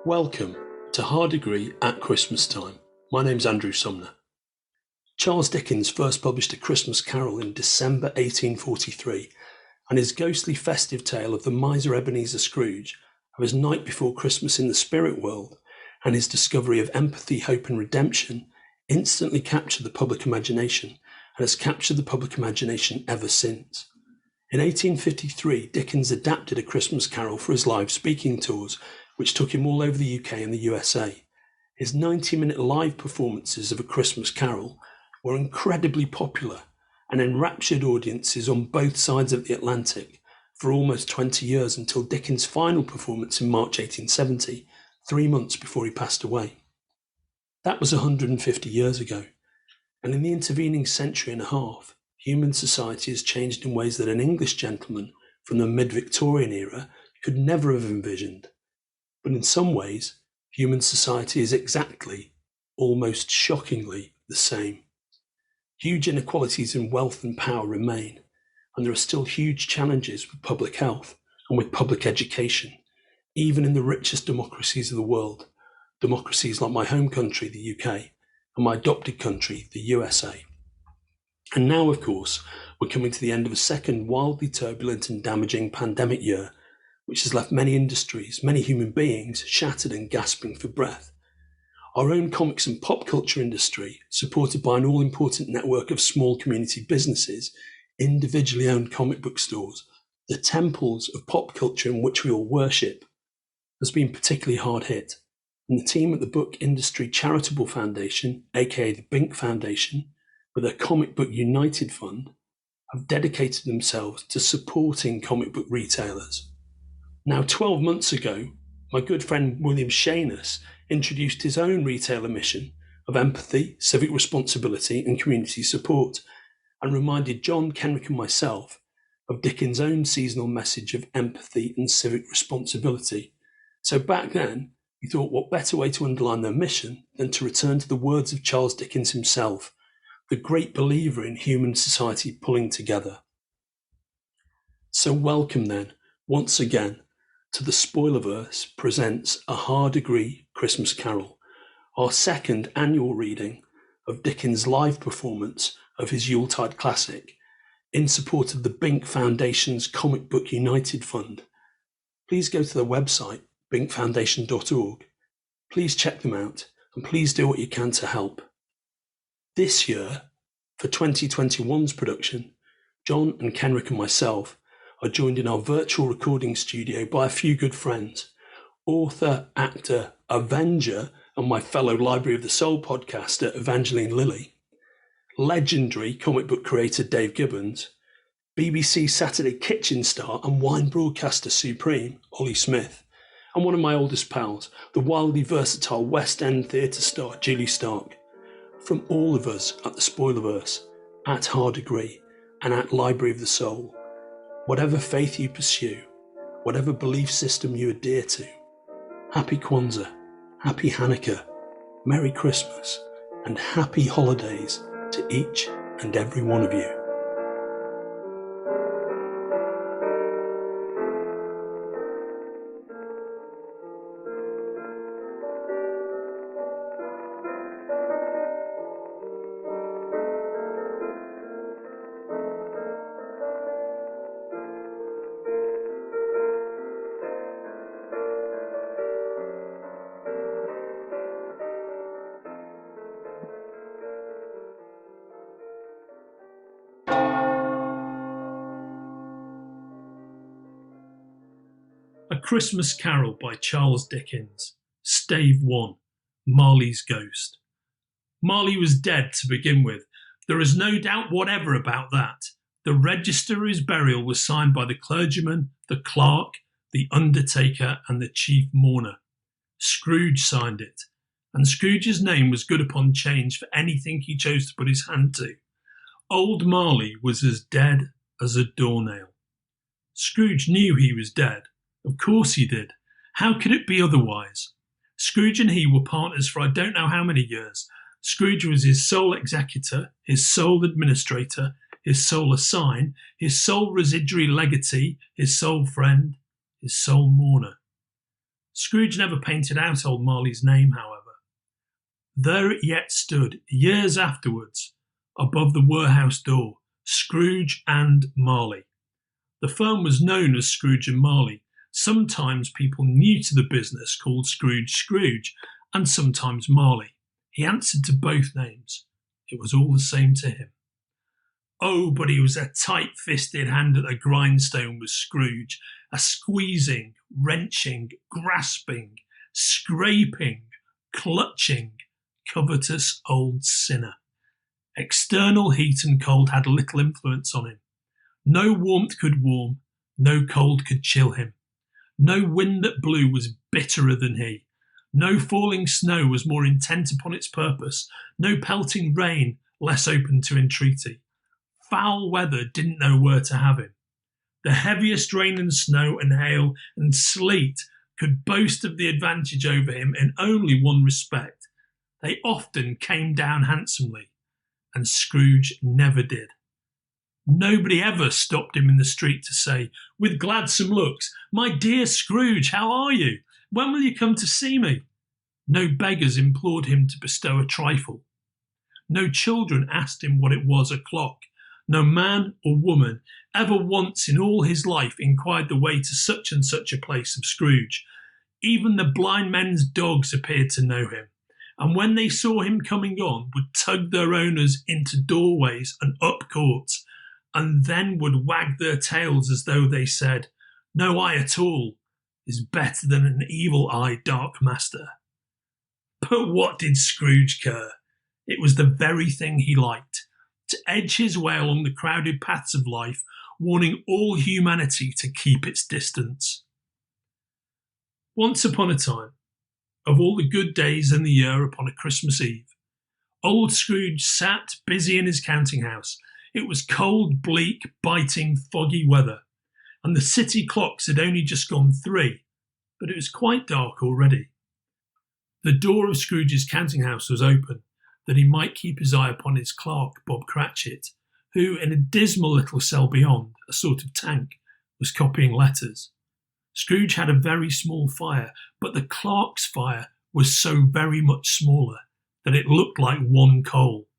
Welcome to Hard Degree at Christmas Time. My name's Andrew Sumner. Charles Dickens first published A Christmas Carol in December 1843, and his ghostly festive tale of the miser Ebenezer Scrooge, of his night before Christmas in the spirit world, and his discovery of empathy, hope and redemption instantly captured the public imagination and has captured the public imagination ever since. In 1853, Dickens adapted A Christmas Carol for his live speaking tours, which took him all over the UK and the USA. His 90-minute live performances of A Christmas Carol were incredibly popular and enraptured audiences on both sides of the Atlantic for almost 20 years until Dickens' final performance in March 1870, 3 months before he passed away. That was 150 years ago, and in the intervening century and a half, human society has changed in ways that an English gentleman from the mid-Victorian era could never have envisioned. But in some ways, human society is exactly, almost shockingly, the same. Huge inequalities in wealth and power remain, and there are still huge challenges with public health and with public education, even in the richest democracies of the world, democracies like my home country, the UK, and my adopted country, the USA. And now, of course, we're coming to the end of a second wildly turbulent and damaging pandemic year, which has left many industries, many human beings shattered and gasping for breath. Our own comics and pop culture industry, supported by an all-important network of small community businesses, individually owned comic book stores, the temples of pop culture in which we all worship, has been particularly hard hit. And the team at the Book Industry Charitable Foundation, aka the Binc Foundation, with their Comic Book United Fund, have dedicated themselves to supporting comic book retailers. Now, 12 months ago, my good friend William Shanus introduced his own retailer mission of empathy, civic responsibility and community support, and reminded John, Kenrick and myself of Dickens' own seasonal message of empathy and civic responsibility. So back then, we thought what better way to underline their mission than to return to the words of Charles Dickens himself, the great believer in human society pulling together. So welcome then, once again, to the Spoilerverse presents A Hard Degree Christmas Carol, our second annual reading of Dickens' live performance of his Yuletide classic, in support of the Binc Foundation's Comic Book United Fund. Please go to their website, bincfoundation.org. Please check them out, and please do what you can to help. This year, for 2021's production, John and Kenrick and myself are joined in our virtual recording studio by a few good friends, author, actor, Avenger, and my fellow Library of the Soul podcaster, Evangeline Lilly, legendary comic book creator Dave Gibbons, BBC Saturday Kitchen star and wine broadcaster supreme, Olly Smith, and one of my oldest pals, the wildly versatile West End theatre star, Julie Stark. From all of us at the Spoilerverse, at Hard Degree, and at Library of the Soul, whatever faith you pursue, whatever belief system you adhere to, Happy Kwanzaa, Happy Hanukkah, Merry Christmas, and Happy Holidays to each and every one of you. A Christmas Carol by Charles Dickens, Stave 1, Marley's Ghost. Marley was dead to begin with. There is no doubt whatever about that. The register of his burial was signed by the clergyman, the clerk, the undertaker and the chief mourner. Scrooge signed it, and Scrooge's name was good upon change for anything he chose to put his hand to. Old Marley was as dead as a doornail. Scrooge knew he was dead. Of course he did. How could it be otherwise? Scrooge and he were partners for I don't know how many years. Scrooge was his sole executor, his sole administrator, his sole assign, his sole residuary legatee, his sole friend, his sole mourner. Scrooge never painted out old Marley's name, however. There it yet stood, years afterwards, above the warehouse door, Scrooge and Marley. The firm was known as Scrooge and Marley. Sometimes people new to the business called Scrooge, and sometimes Marley. He answered to both names. It was all the same to him. Oh, but he was a tight-fisted hand at the grindstone, was Scrooge, a squeezing, wrenching, grasping, scraping, clutching, covetous old sinner. External heat and cold had little influence on him. No warmth could warm, no cold could chill him. No wind that blew was bitterer than he. No falling snow was more intent upon its purpose, no pelting rain less open to entreaty. Foul weather didn't know where to have him. The heaviest rain and snow and hail and sleet could boast of the advantage over him in only one respect. They often came down handsomely, and Scrooge never did. Nobody ever stopped him in the street to say, with gladsome looks, "My dear Scrooge, how are you? When will you come to see me?" No beggars implored him to bestow a trifle. No children asked him what it was o'clock. No man or woman ever once in all his life inquired the way to such and such a place of Scrooge. Even the blind men's dogs appeared to know him, and when they saw him coming on, would tug their owners into doorways and up courts, and then would wag their tails as though they said, "No eye at all is better than an evil-eyed dark master." But what did Scrooge care? It was the very thing he liked, to edge his way along the crowded paths of life, warning all humanity to keep its distance. Once upon a time, of all the good days in the year upon a Christmas Eve, old Scrooge sat busy in his counting house. It was cold, bleak, biting, foggy weather, and the city clocks had only just gone 3, but it was quite dark already. The door of Scrooge's counting house was open, that he might keep his eye upon his clerk, Bob Cratchit, who, in a dismal little cell beyond, a sort of tank, was copying letters. Scrooge had a very small fire, but the clerk's fire was so very much smaller that it looked like one coal.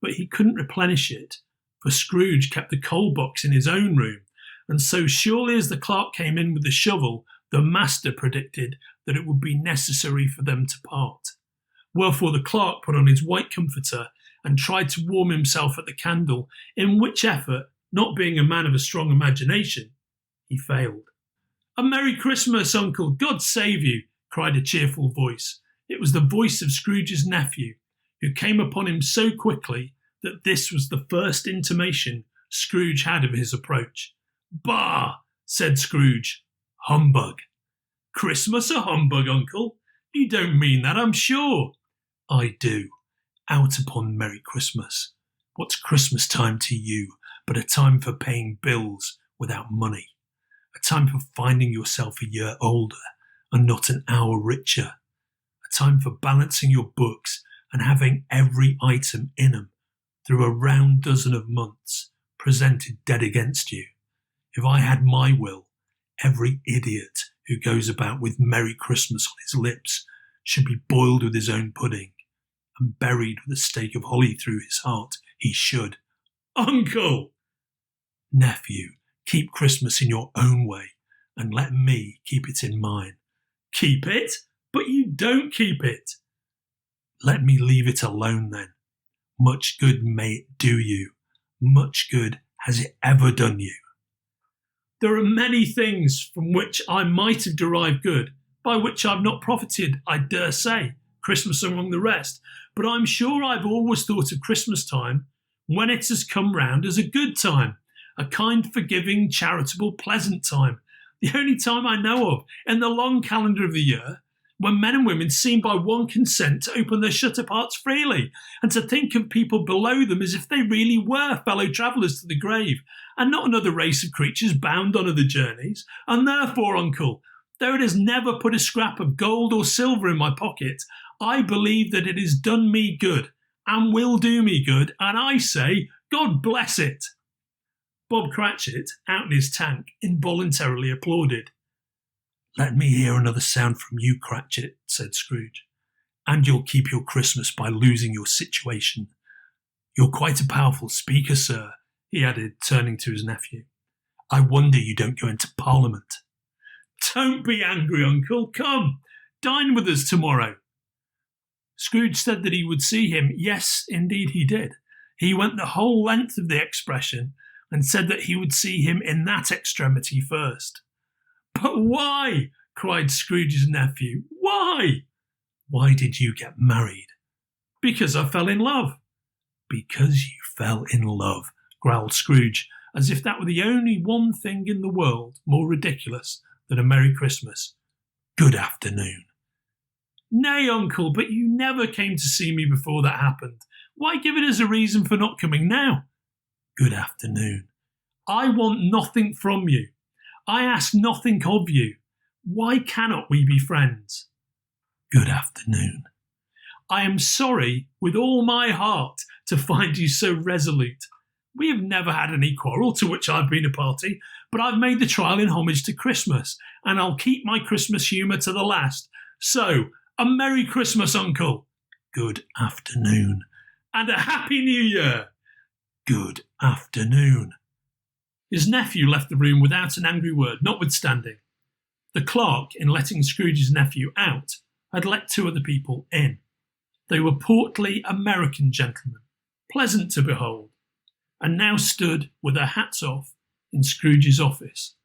But he couldn't replenish it, for Scrooge kept the coal box in his own room, and so surely as the clerk came in with the shovel, the master predicted that it would be necessary for them to part. Wherefore the clerk put on his white comforter and tried to warm himself at the candle, in which effort, not being a man of a strong imagination, he failed. "A Merry Christmas, Uncle! God save you!" cried a cheerful voice. It was the voice of Scrooge's nephew, who came upon him so quickly that this was the first intimation Scrooge had of his approach. "Bah!" said Scrooge. "Humbug." "Christmas a humbug, Uncle? You don't mean that, I'm sure." "I do. Out upon Merry Christmas. What's Christmas time to you but a time for paying bills without money? A time for finding yourself a year older and not an hour richer? A time for balancing your books and having every item in 'em through a round dozen of months presented dead against you? If I had my will, every idiot who goes about with Merry Christmas on his lips should be boiled with his own pudding and buried with a stake of holly through his heart. He should." "Uncle!" "Nephew, keep Christmas in your own way and let me keep it in mine." "Keep it? But you don't keep it." "Let me leave it alone then. Much good may it do you. Much good has it ever done you." "There are many things from which I might have derived good, by which I've not profited, I dare say, Christmas among the rest, but I'm sure I've always thought of Christmas time, when it has come round, as a good time, a kind, forgiving, charitable, pleasant time, the only time I know of in the long calendar of the year, when men and women seem by one consent to open their shut-up hearts freely, and to think of people below them as if they really were fellow travellers to the grave, and not another race of creatures bound on other journeys. And therefore, Uncle, though it has never put a scrap of gold or silver in my pocket, I believe that it has done me good, and will do me good, and I say, God bless it." Bob Cratchit, out in his tank, involuntarily applauded. "Let me hear another sound from you, Cratchit," said Scrooge, "and you'll keep your Christmas by losing your situation. You're quite a powerful speaker, sir," he added, turning to his nephew. "I wonder you don't go into Parliament." "Don't be angry, Uncle. Come, dine with us tomorrow." Scrooge said that he would see him. Yes, indeed he did. He went the whole length of the expression and said that he would see him in that extremity first. "But why?" cried Scrooge's nephew. "Why?" "Why did you get married?" "Because I fell in love." "Because you fell in love," growled Scrooge, as if that were the only one thing in the world more ridiculous than a Merry Christmas. "Good afternoon." "Nay, Uncle, but you never came to see me before that happened. Why give it as a reason for not coming now?" "Good afternoon." "I want nothing from you. I ask nothing of you. Why cannot we be friends?" "Good afternoon." "I am sorry with all my heart to find you so resolute. We have never had any quarrel to which I've been a party, but I've made the trial in homage to Christmas, and I'll keep my Christmas humour to the last. So, a Merry Christmas, Uncle." "Good afternoon." "And a Happy New Year." "Good afternoon." His nephew left the room without an angry word, notwithstanding. The clerk, in letting Scrooge's nephew out, had let two other people in. They were portly American gentlemen, pleasant to behold, and now stood with their hats off in Scrooge's office.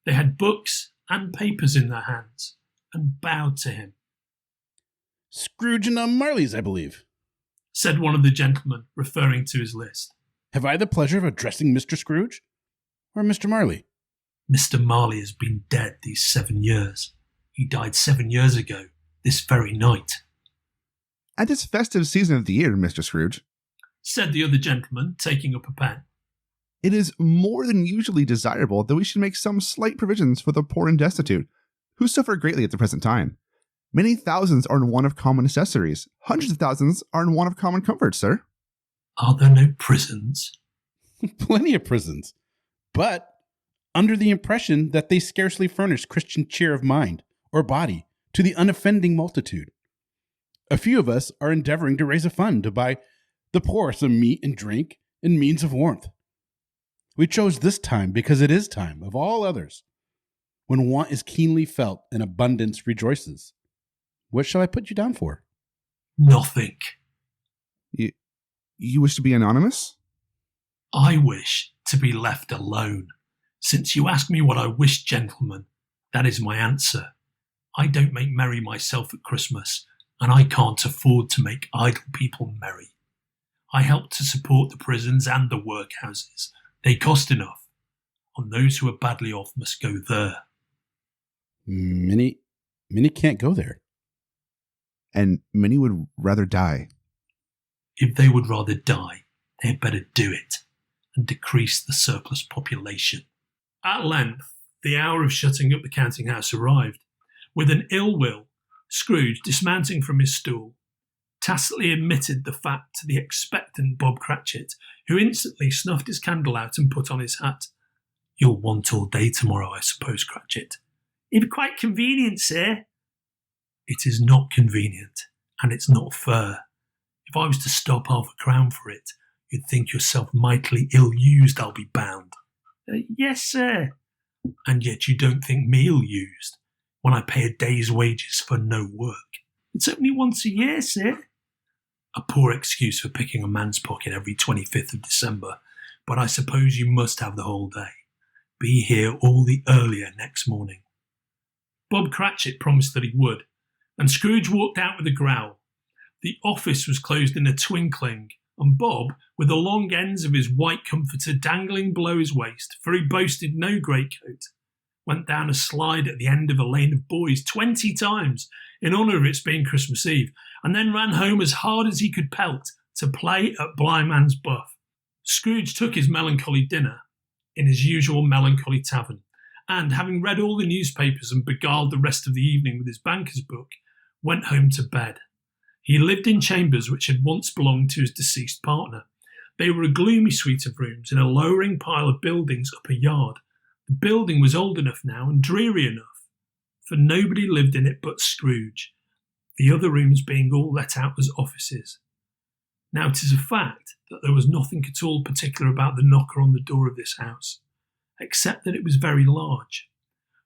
They had books and papers in their hands, and bowed to him. "Scrooge and Marley's, I believe," said one of the gentlemen, referring to his list. "Have I the pleasure of addressing Mr. Scrooge? Or Mr. Marley?" "Mr. Marley has been dead these 7 years. He died 7 years ago, this very night." "At this festive season of the year, Mr. Scrooge," said the other gentleman, taking up a pen, "it is more than usually desirable that we should make some slight provisions for the poor and destitute, who suffer greatly at the present time. Many thousands are in want of common necessaries. Hundreds of thousands are in want of common comfort, sir." "Are there no prisons?" "Plenty of prisons, but under the impression that they scarcely furnish Christian cheer of mind or body to the unoffending multitude. A few of us are endeavoring to raise a fund to buy the poor some meat and drink and means of warmth. We chose this time because it is time, of all others, when want is keenly felt and abundance rejoices. What shall I put you down for?" "Nothing." You wish to be anonymous?" "I wish to be left alone. Since you ask me what I wish, gentlemen, that is my answer. I don't make merry myself at Christmas, and I can't afford to make idle people merry. I help to support the prisons and the workhouses. They cost enough, and those who are badly off must go there." Many can't go there." "And many would rather die." "If they would rather die, they had better do it, and decrease the surplus population." At length, the hour of shutting up the counting house arrived. With an ill will, Scrooge, dismounting from his stool, tacitly admitted the fact to the expectant Bob Cratchit, who instantly snuffed his candle out and put on his hat. "You'll want all day tomorrow, I suppose, Cratchit?" "It'd be quite convenient, sir." "It is not convenient, and it's not fair. If I was to stop £half-a-crown for it, you'd think yourself mightily ill-used, I'll be bound." "Yes, sir." "And yet you don't think me ill-used, when I pay a day's wages for no work." "It's only once a year, sir." "A poor excuse for picking a man's pocket every 25th of December, but I suppose you must have the whole day. Be here all the earlier next morning." Bob Cratchit promised that he would, and Scrooge walked out with a growl. The office was closed in a twinkling, and Bob, with the long ends of his white comforter dangling below his waist, for he boasted no greatcoat, went down a slide at the end of a lane of boys 20 times in honour of its being Christmas Eve, and then ran home as hard as he could pelt to play at Blindman's Buff. Scrooge took his melancholy dinner in his usual melancholy tavern, and, having read all the newspapers and beguiled the rest of the evening with his banker's book, went home to bed. He lived in chambers which had once belonged to his deceased partner. They were a gloomy suite of rooms in a lowering pile of buildings up a yard. The building was old enough now and dreary enough for nobody lived in it but Scrooge, the other rooms being all let out as offices. Now it is a fact that there was nothing at all particular about the knocker on the door of this house, except that it was very large.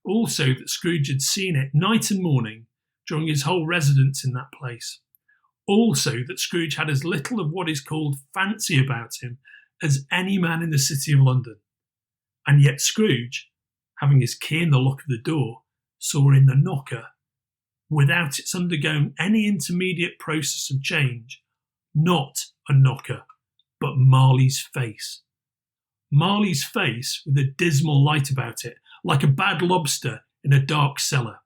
Also that Scrooge had seen it night and morning during his whole residence in that place. Also that Scrooge had as little of what is called fancy about him as any man in the city of London. And yet Scrooge, having his key in the lock of the door, saw in the knocker, without its undergoing any intermediate process of change, not a knocker, but Marley's face. Marley's face with a dismal light about it, like a bad lobster in a dark cellar.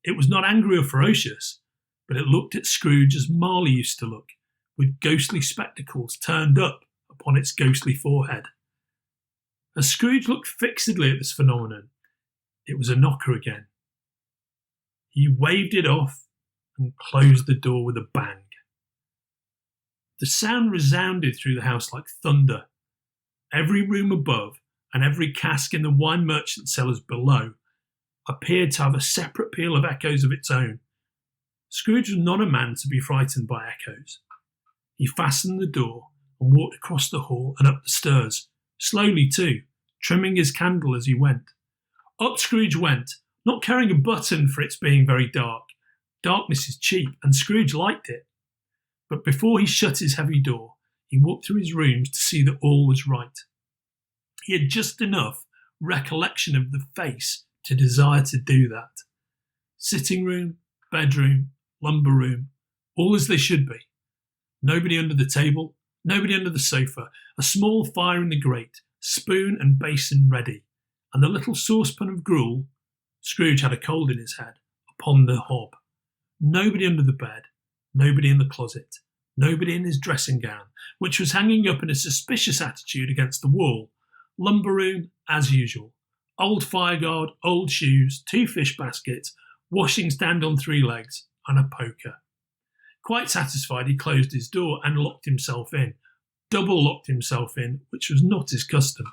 It was not angry or ferocious, but it looked at Scrooge as Marley used to look, with ghostly spectacles turned up upon its ghostly forehead. As Scrooge looked fixedly at this phenomenon, it was a knocker again. He waved it off and closed the door with a bang. The sound resounded through the house like thunder. Every room above and every cask in the wine merchant cellars below appeared to have a separate peal of echoes of its own. Scrooge was not a man to be frightened by echoes. He fastened the door and walked across the hall and up the stairs, slowly too, trimming his candle as he went. Up Scrooge went, not caring a button for its being very dark. Darkness is cheap, and Scrooge liked it. But before he shut his heavy door, he walked through his rooms to see that all was right. He had just enough recollection of the face to desire to do that. Sitting room, bedroom, lumber room, all as they should be. Nobody under the table, nobody under the sofa, a small fire in the grate, spoon and basin ready, and the little saucepan of gruel, Scrooge had a cold in his head, upon the hob. Nobody under the bed, nobody in the closet, nobody in his dressing gown, which was hanging up in a suspicious attitude against the wall. Lumber room, as usual. Old fireguard, old shoes, 2 fish baskets, washing stand on 3 legs, and a poker. Quite satisfied, he closed his door and locked himself in. Double locked himself in, which was not his custom.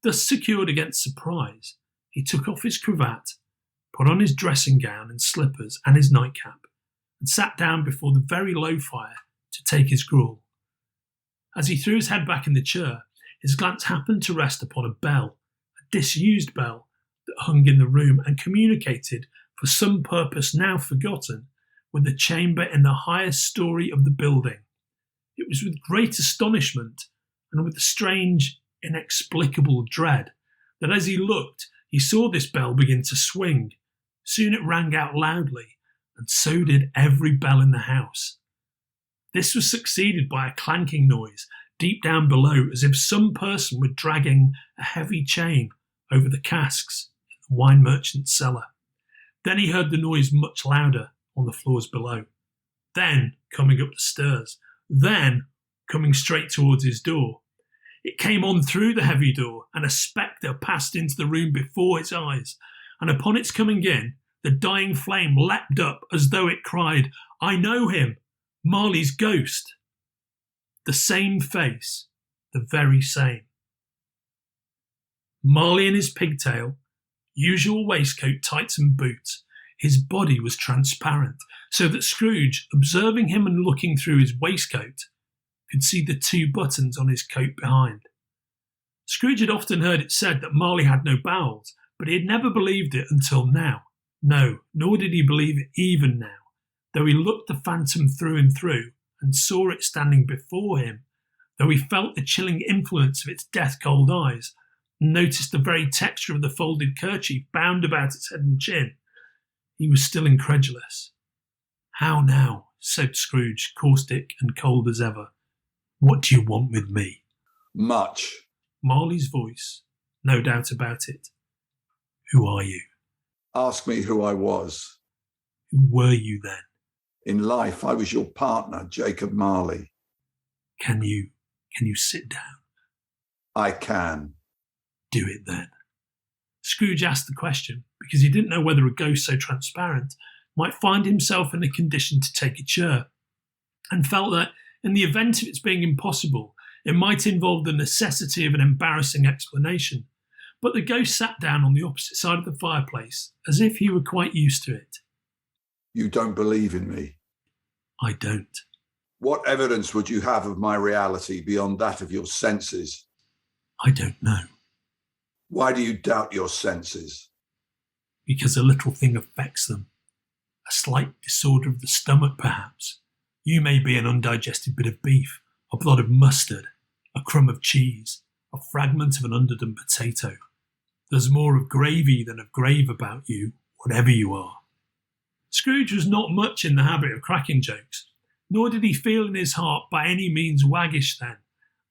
Thus secured against surprise, he took off his cravat, put on his dressing gown and slippers and his nightcap, and sat down before the very low fire to take his gruel. As he threw his head back in the chair, his glance happened to rest upon a bell, a disused bell that hung in the room and communicated, for some purpose now forgotten, with the chamber in the highest story of the building. It was with great astonishment and with a strange, inexplicable dread that as he looked, he saw this bell begin to swing. Soon it rang out loudly, and so did every bell in the house. This was succeeded by a clanking noise deep down below, as if some person were dragging a heavy chain over the casks in the wine merchant's cellar. Then he heard the noise much louder on the floors below. Then coming up the stairs. Then coming straight towards his door. It came on through the heavy door, and a spectre passed into the room before his eyes, and upon its coming in, the dying flame leapt up as though it cried, "I know him, Marley's ghost." The same face, the very same. Marley in his pigtail, usual waistcoat, tights and boots. His body was transparent, so that Scrooge, observing him and looking through his waistcoat, could see the 2 buttons on his coat behind. Scrooge had often heard it said that Marley had no bowels, but he had never believed it until now. No, nor did he believe it even now, though he looked the phantom through and through, and saw it standing before him, though he felt the chilling influence of its death-cold eyes, and noticed the very texture of the folded kerchief bound about its head and chin, he was still incredulous. "How now?" said Scrooge, caustic and cold as ever. "What do you want with me?" "Much." Marley's voice, no doubt about it. "Who are you?" "Ask me who I was." "Who were you then?" "In life, I was your partner, Jacob Marley." Can you sit down?" "I can." "Do it then." Scrooge asked the question because he didn't know whether a ghost so transparent might find himself in a condition to take a chair, and felt that, in the event of its being impossible, it might involve the necessity of an embarrassing explanation. but the ghost sat down on the opposite side of the fireplace, as if he were quite used to it. You don't believe in me. I don't. What evidence would you have of my reality beyond that of your senses? I don't know. Why do you doubt your senses? Because a little thing affects them. A slight disorder of the stomach, perhaps. You may be an undigested bit of beef, a blot of mustard, a crumb of cheese, a fragment of an underdone potato. There's more of gravy than of grave about you, whatever you are. Scrooge was not much in the habit of cracking jokes, nor did he feel in his heart by any means waggish then.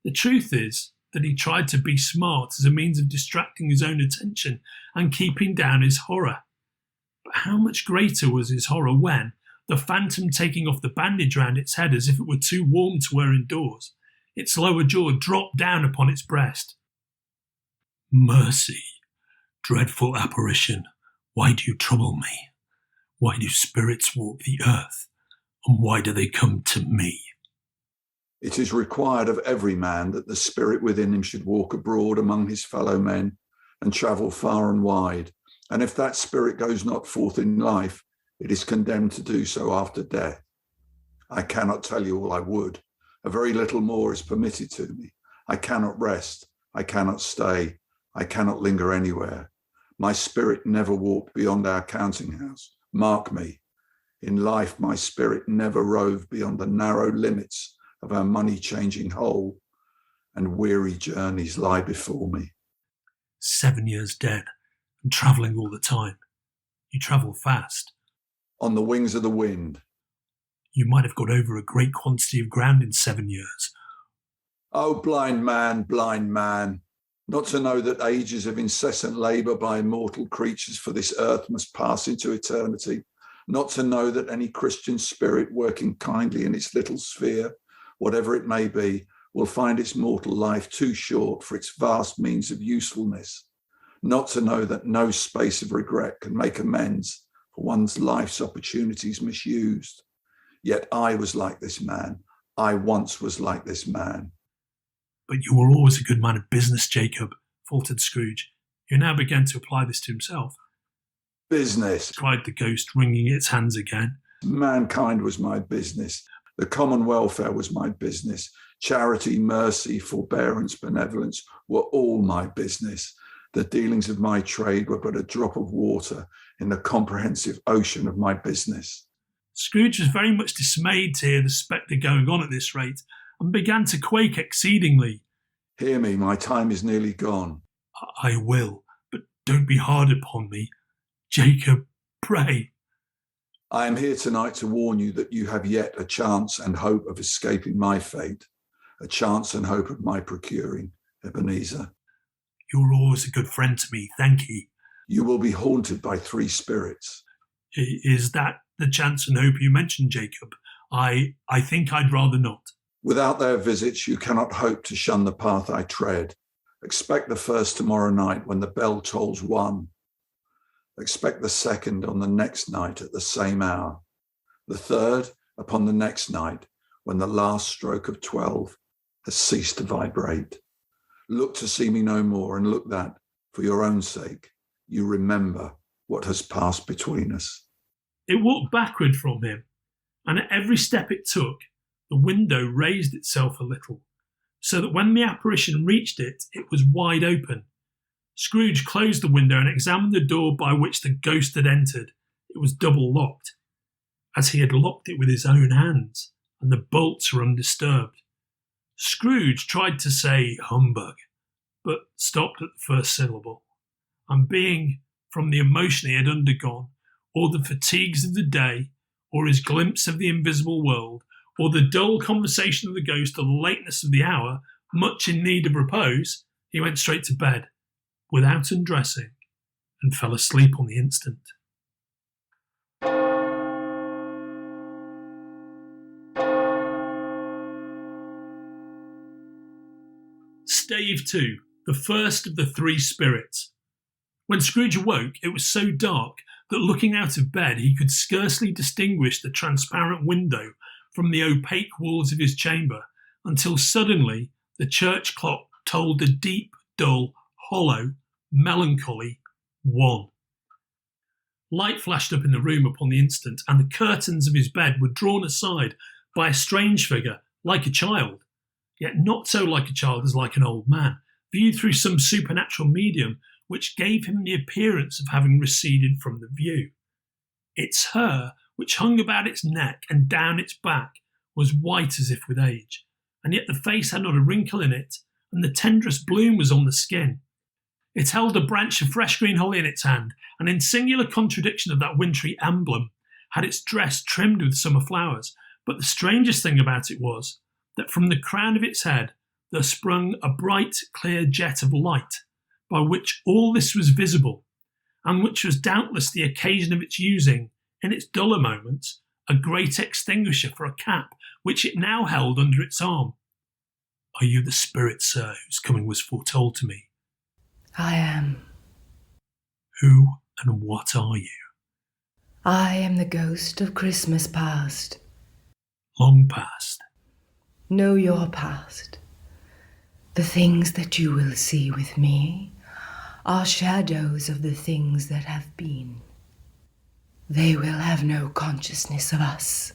The truth is that he tried to be smart as a means of distracting his own attention and keeping down his horror. But how much greater was his horror when, the phantom taking off the bandage round its head as if it were too warm to wear indoors, its lower jaw dropped down upon its breast. Mercy, dreadful apparition, why do you trouble me? Why do spirits walk the earth? And why do they come to me? It is required of every man that the spirit within him should walk abroad among his fellow men and travel far and wide. And if that spirit goes not forth in life, it is condemned to do so after death. I cannot tell you all I would. A very little more is permitted to me. I cannot rest. I cannot stay. I cannot linger anywhere. My spirit never walked beyond our counting house. Mark me. In life, my spirit never roved beyond the narrow limits of our money-changing hole, and weary journeys lie before me. 7 years dead, and travelling all the time. You travel fast. On the wings of the wind. You might have got over a great quantity of ground in 7 years. Oh, blind man, not to know that ages of incessant labour by immortal creatures for this earth must pass into eternity, not to know that any Christian spirit working kindly in its little sphere, whatever it may be, will find its mortal life too short for its vast means of usefulness, not to know that no space of regret can make amends for one's life's opportunities misused. Yet I was like this man. I once was like this man. But you were always a good man of business, Jacob, faltered Scrooge, who now began to apply this to himself. Business, cried the ghost, wringing its hands again. Mankind was my business. The common welfare was my business. Charity, mercy, forbearance, benevolence were all my business. The dealings of my trade were but a drop of water in the comprehensive ocean of my business. Scrooge was very much dismayed to hear the spectre going on at this rate, and began to quake exceedingly. Hear me, my time is nearly gone. I will, but don't be hard upon me. Jacob, pray. I am here tonight to warn you that you have yet a chance and hope of escaping my fate, a chance and hope of my procuring, Ebenezer. You're always a good friend to me, thank ye. You will be haunted by 3 spirits. Is that the chance and hope you mentioned, Jacob? I think I'd rather not. Without their visits, you cannot hope to shun the path I tread. Expect the first tomorrow night when the bell tolls 1. Expect the second on the next night at the same hour. The third upon the next night when the last stroke of 12 has ceased to vibrate. Look to see me no more, and look that, for your own sake, you remember what has passed between us. It walked backward from him, and at every step it took, the window raised itself a little, so that when the apparition reached it, it was wide open. Scrooge closed the window and examined the door by which the ghost had entered. It was double locked, as he had locked it with his own hands, and the bolts were undisturbed. Scrooge tried to say humbug, but stopped at the first syllable, and being, from the emotion he had undergone, or the fatigues of the day, or his glimpse of the invisible world, or the dull conversation of the ghost, or the lateness of the hour, much in need of repose, he went straight to bed, without undressing, and fell asleep on the instant. Stave 2, the first of the 3 spirits. When Scrooge awoke, it was so dark that looking out of bed he could scarcely distinguish the transparent window from the opaque walls of his chamber, until suddenly the church clock tolled a deep, dull, hollow, melancholy, one. Light flashed up in the room upon the instant, and the curtains of his bed were drawn aside by a strange figure, like a child, yet not so like a child as like an old man, viewed through some supernatural medium which gave him the appearance of having receded from the view. Its hair, which hung about its neck and down its back, was white as if with age, and yet the face had not a wrinkle in it, and the tenderest bloom was on the skin. It held a branch of fresh green holly in its hand, and in singular contradiction of that wintry emblem, had its dress trimmed with summer flowers. But the strangest thing about it was that from the crown of its head there sprung a bright, clear jet of light, by which all this was visible, and which was doubtless the occasion of its using, in its duller moments, a great extinguisher for a cap, which it now held under its arm. "Are you the spirit, sir, whose coming was foretold to me?" I am. "Who and what are you?" I am the ghost of Christmas past. "Long past?" Know your past. The things that you will see with me are shadows of the things that have been. They will have no consciousness of us.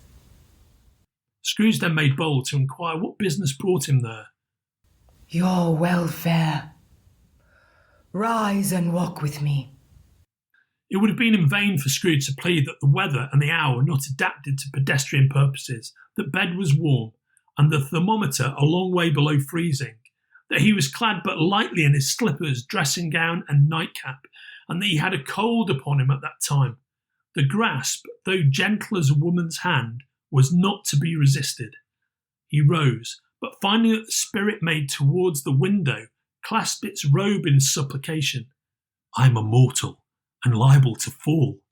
Scrooge then made bold to inquire what business brought him there. Your welfare. Rise and walk with me. It would have been in vain for Scrooge to plead that the weather and the hour were not adapted to pedestrian purposes, that bed was warm, and the thermometer a long way below freezing, that he was clad but lightly in his slippers, dressing gown, and nightcap, and that he had a cold upon him at that time. The grasp, though gentle as a woman's hand, was not to be resisted. He rose, but finding that the spirit made towards the window, clasped its robe in supplication. "I am a mortal, and liable to fall."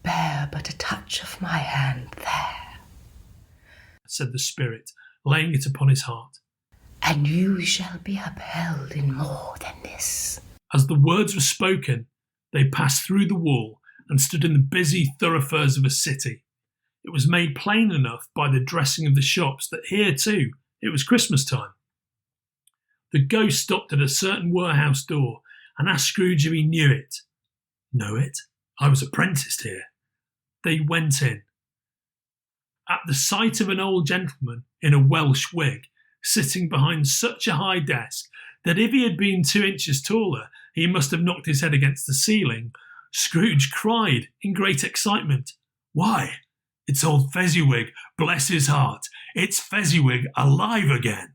Bear but a touch of my hand there, said the spirit, laying it upon his heart, and you shall be upheld in more than this. As the words were spoken, they passed through the wall and stood in the busy thoroughfares of a city. It was made plain enough by the dressing of the shops that here, too, it was Christmas time. The ghost stopped at a certain warehouse door and asked Scrooge if he knew it. "Know it? I was apprenticed here." They went in. At the sight of an old gentleman in a Welsh wig, sitting behind such a high desk that if he had been 2 inches taller, he must have knocked his head against the ceiling, Scrooge cried in great excitement, "Why, it's old Fezziwig, bless his heart! It's Fezziwig alive again!"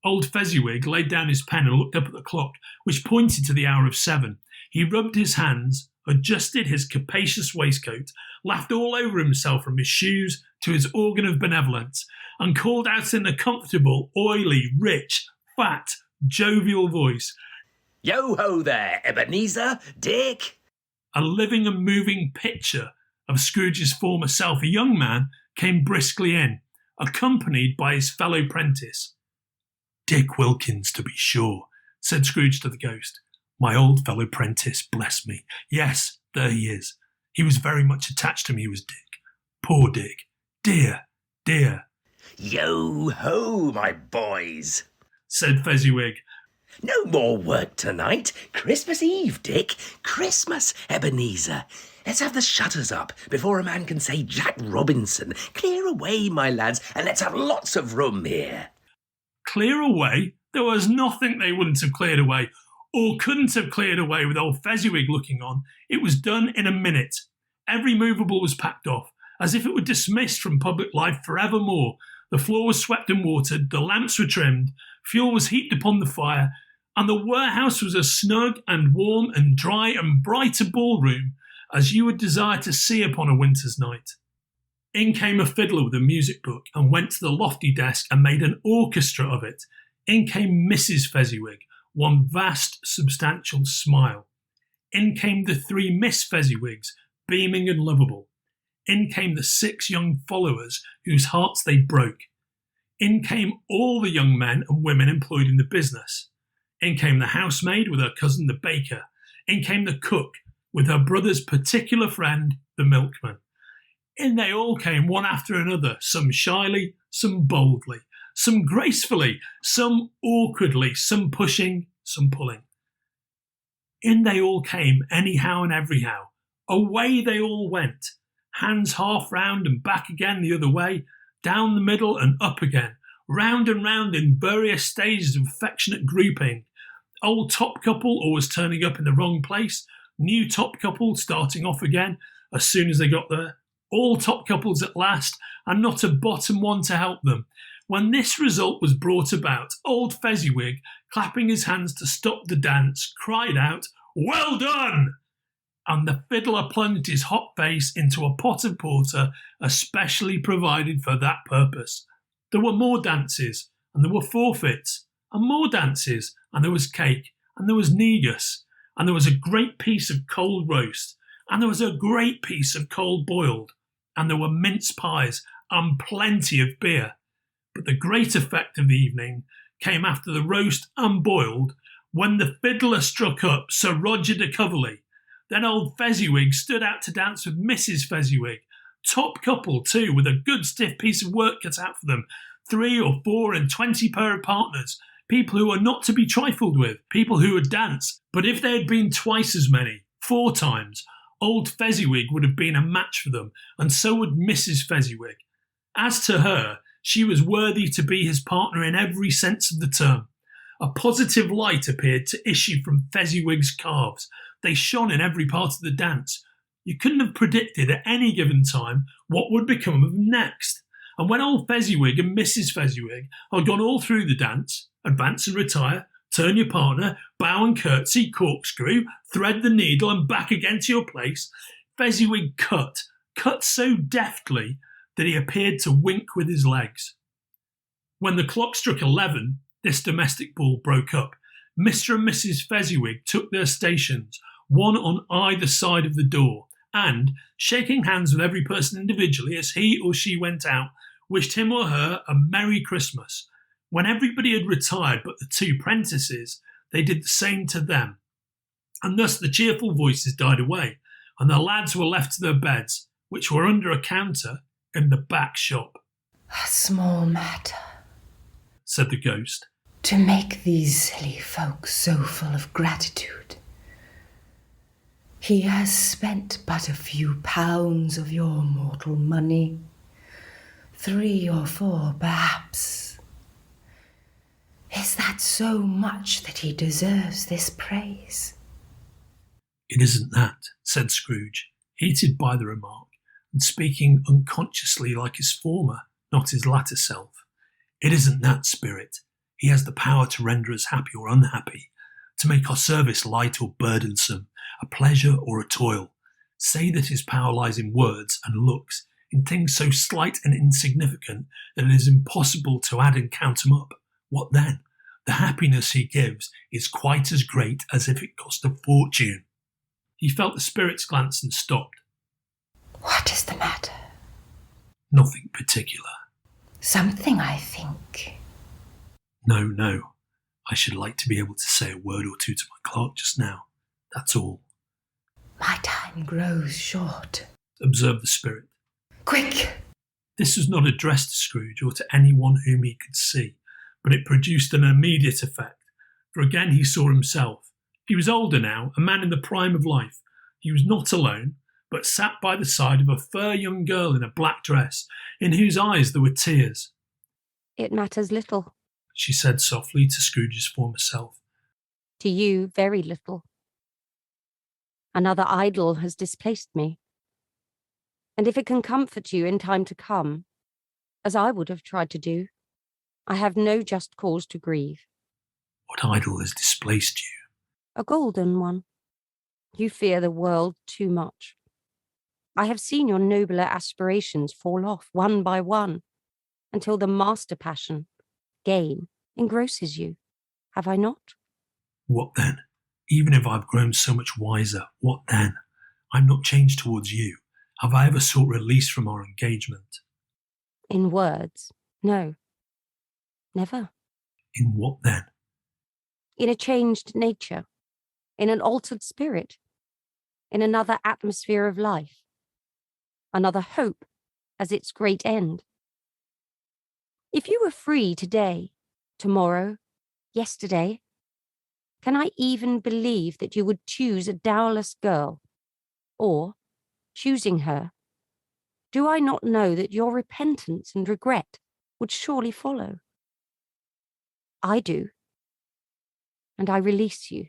Old Fezziwig laid down his pen and looked up at the clock, which pointed to the hour of 7. He rubbed his hands, adjusted his capacious waistcoat, laughed all over himself from his shoes to his organ of benevolence, and called out in a comfortable, oily, rich, fat, jovial voice, "Yo-ho there, Ebenezer, Dick!" A living and moving picture of Scrooge's former self, a young man, came briskly in, accompanied by his fellow prentice. "Dick Wilkins, to be sure," said Scrooge to the ghost. "My old fellow prentice, bless me. Yes, there he is. He was very much attached to me, was Dick. Poor Dick. Dear, dear." "Yo-ho, my boys," said Fezziwig. "No more work tonight. Christmas Eve, Dick. Christmas, Ebenezer. Let's have the shutters up before a man can say Jack Robinson. Clear away, my lads, and let's have lots of room here." Clear away? There was nothing they wouldn't have cleared away, or couldn't have cleared away with old Fezziwig looking on. It was done in a minute. Every movable was packed off, as if it were dismissed from public life forevermore. The floor was swept and watered, the lamps were trimmed, fuel was heaped upon the fire, and the warehouse was as snug and warm and dry and bright a ballroom as you would desire to see upon a winter's night. In came a fiddler with a music book and went to the lofty desk and made an orchestra of it. In came Mrs. Fezziwig, one vast, substantial smile. In came the 3 Miss Fezziwigs, beaming and lovable. In came the 6 young followers whose hearts they broke. In came all the young men and women employed in the business. In came the housemaid with her cousin the baker. In came the cook with her brother's particular friend, the milkman. In they all came one after another, some shyly, some boldly, some gracefully, some awkwardly, some pushing, some pulling. In they all came, anyhow and everyhow. Away they all went, hands half round and back again the other way, down the middle and up again, round and round in various stages of affectionate grouping. Old top couple always turning up in the wrong place, new top couple starting off again as soon as they got there, all top couples at last, and not a bottom one to help them. When this result was brought about, old Fezziwig, clapping his hands to stop the dance, cried out, "Well done!" And the fiddler plunged his hot face into a pot of porter especially provided for that purpose. There were more dances, and there were forfeits, and more dances, and there was cake, and there was negus, and there was a great piece of cold roast, and there was a great piece of cold boiled, and there were mince pies, and plenty of beer. But the great effect of the evening came after the roast and boiled, when the fiddler struck up Sir Roger de Coverley. Then old Fezziwig stood out to dance with Mrs. Fezziwig, top couple too, with a good stiff piece of work cut out for them, 3 or 4 and 20 pair of partners, people who were not to be trifled with, people who would dance. But if there had been twice as many, 4 times, old Fezziwig would have been a match for them, and so would Mrs. Fezziwig. As to her, she was worthy to be his partner in every sense of the term. A positive light appeared to issue from Fezziwig's calves. They shone in every part of the dance. You couldn't have predicted at any given time what would become of them next. And when old Fezziwig and Mrs. Fezziwig had gone all through the dance, advance and retire, turn your partner, bow and curtsy, corkscrew, thread the needle and back again to your place, Fezziwig cut so deftly that he appeared to wink with his legs. When the clock struck 11, this domestic ball broke up. Mr. and Mrs. Fezziwig took their stations, one on either side of the door, and, shaking hands with every person individually as he or she went out, wished him or her a Merry Christmas. When everybody had retired but the 2 prentices, they did the same to them. And thus the cheerful voices died away, and the lads were left to their beds, which were under a counter in the back shop. "A small matter," said the ghost, "to make these silly folks so full of gratitude. He has spent but a few pounds of your mortal money, 3 or 4 perhaps. Is that so much that he deserves this praise?" "It isn't that," said Scrooge, heated by the remark, and speaking unconsciously like his former, not his latter self. "It isn't that, Spirit. He has the power to render us happy or unhappy, to make our service light or burdensome, a pleasure or a toil. Say that his power lies in words and looks, in things so slight and insignificant that it is impossible to add and count them up. What then? The happiness he gives is quite as great as if it cost a fortune." He felt the Spirit's glance and stopped. "What is the matter?" "Nothing particular." "Something, I think." No. I should like to be able to say a word or two to my clerk just now. That's all." "My time grows short," observed the Spirit. "Quick!" This was not addressed to Scrooge or to anyone whom he could see, but it produced an immediate effect, for again he saw himself. He was older now, a man in the prime of life. He was not alone, but sat by the side of a fair young girl in a black dress, in whose eyes there were tears. "It matters little." she said softly to Scrooge's former self. "To you, very little. Another idol has displaced me. And if it can comfort you in time to come, as I would have tried to do, I have no just cause to grieve." "What idol has displaced you?" "A golden one. You fear the world too much. I have seen your nobler aspirations fall off one by one, until the master passion, gain, engrosses you. Have I not?" "What then? Even if I've grown so much wiser, what then? I'm not changed towards you. Have I ever sought release from our engagement?" "In words, no. Never." "In what then?" "In a changed nature, in an altered spirit, in another atmosphere of life, another hope as its great end. If you were free today, tomorrow, yesterday, Can I even believe that you would choose a dowerless girl? Or, choosing her, do I not know that your repentance and regret would surely follow? I do. And I release you,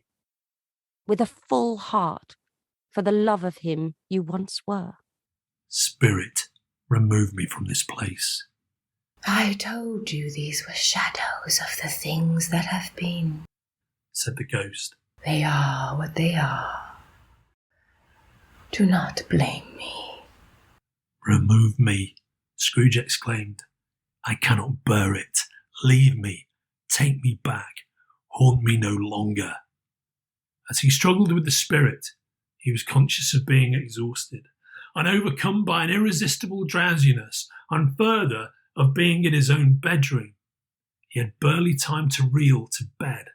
with a full heart, for the love of him you once were. Spirit, remove me from this place. I told you these were shadows of the things that have been, said the ghost. They are what they are. Do not blame me. Remove me, Scrooge exclaimed. I cannot bear it. Leave me. Take me back. Haunt me no longer. As he struggled with the spirit, he was conscious of being exhausted and overcome by an irresistible drowsiness, and further, of being in his own bedroom. He had barely time to reel to bed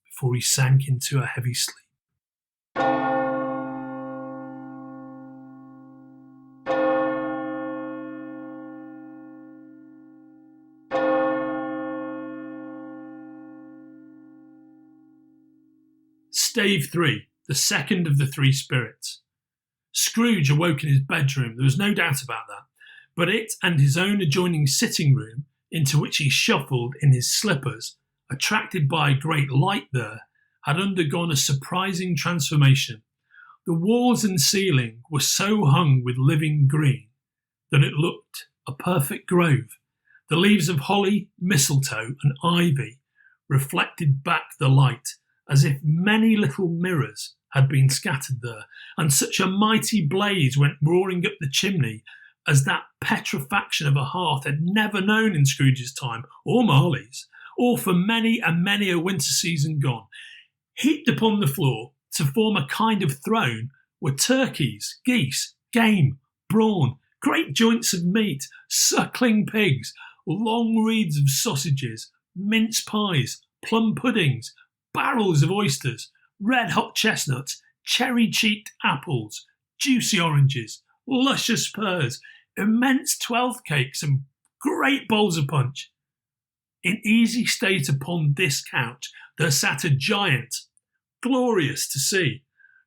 before he sank into a heavy sleep. Stave 3, the second of the three spirits. Scrooge awoke in his bedroom, there was no doubt about that, but it and his own adjoining sitting room, into which he shuffled in his slippers, attracted by a great light there, had undergone a surprising transformation. The walls and ceiling were so hung with living green that it looked a perfect grove. The leaves of holly, mistletoe and ivy reflected back the light, as if many little mirrors had been scattered there, and such a mighty blaze went roaring up the chimney as that petrifaction of a hearth had never known in Scrooge's time, or Marley's, or for many and many a winter season gone. Heaped upon the floor to form a kind of throne were turkeys, geese, game, brawn, great joints of meat, suckling pigs, long wreaths of sausages, mince pies, plum puddings, barrels of oysters, red-hot chestnuts, cherry-cheeked apples, juicy oranges, luscious pears, immense 12th cakes and great bowls of punch. In easy state upon this couch there sat a giant, glorious to see,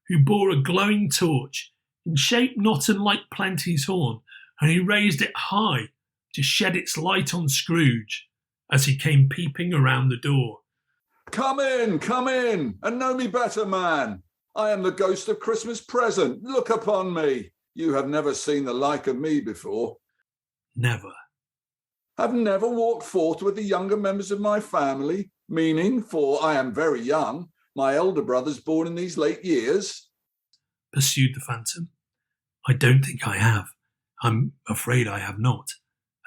who bore a glowing torch, in shape not unlike Plenty's horn, and he raised it high to shed its light on Scrooge as he came peeping around the door. Come in, and know me better, man. I am the ghost of Christmas present. Look upon me. You have never seen the like of me before. Never. Have never walked forth with the younger members of my family, meaning, for I am very young, my elder brothers born in these late years? Pursued the phantom. I don't think I have. I'm afraid I have not.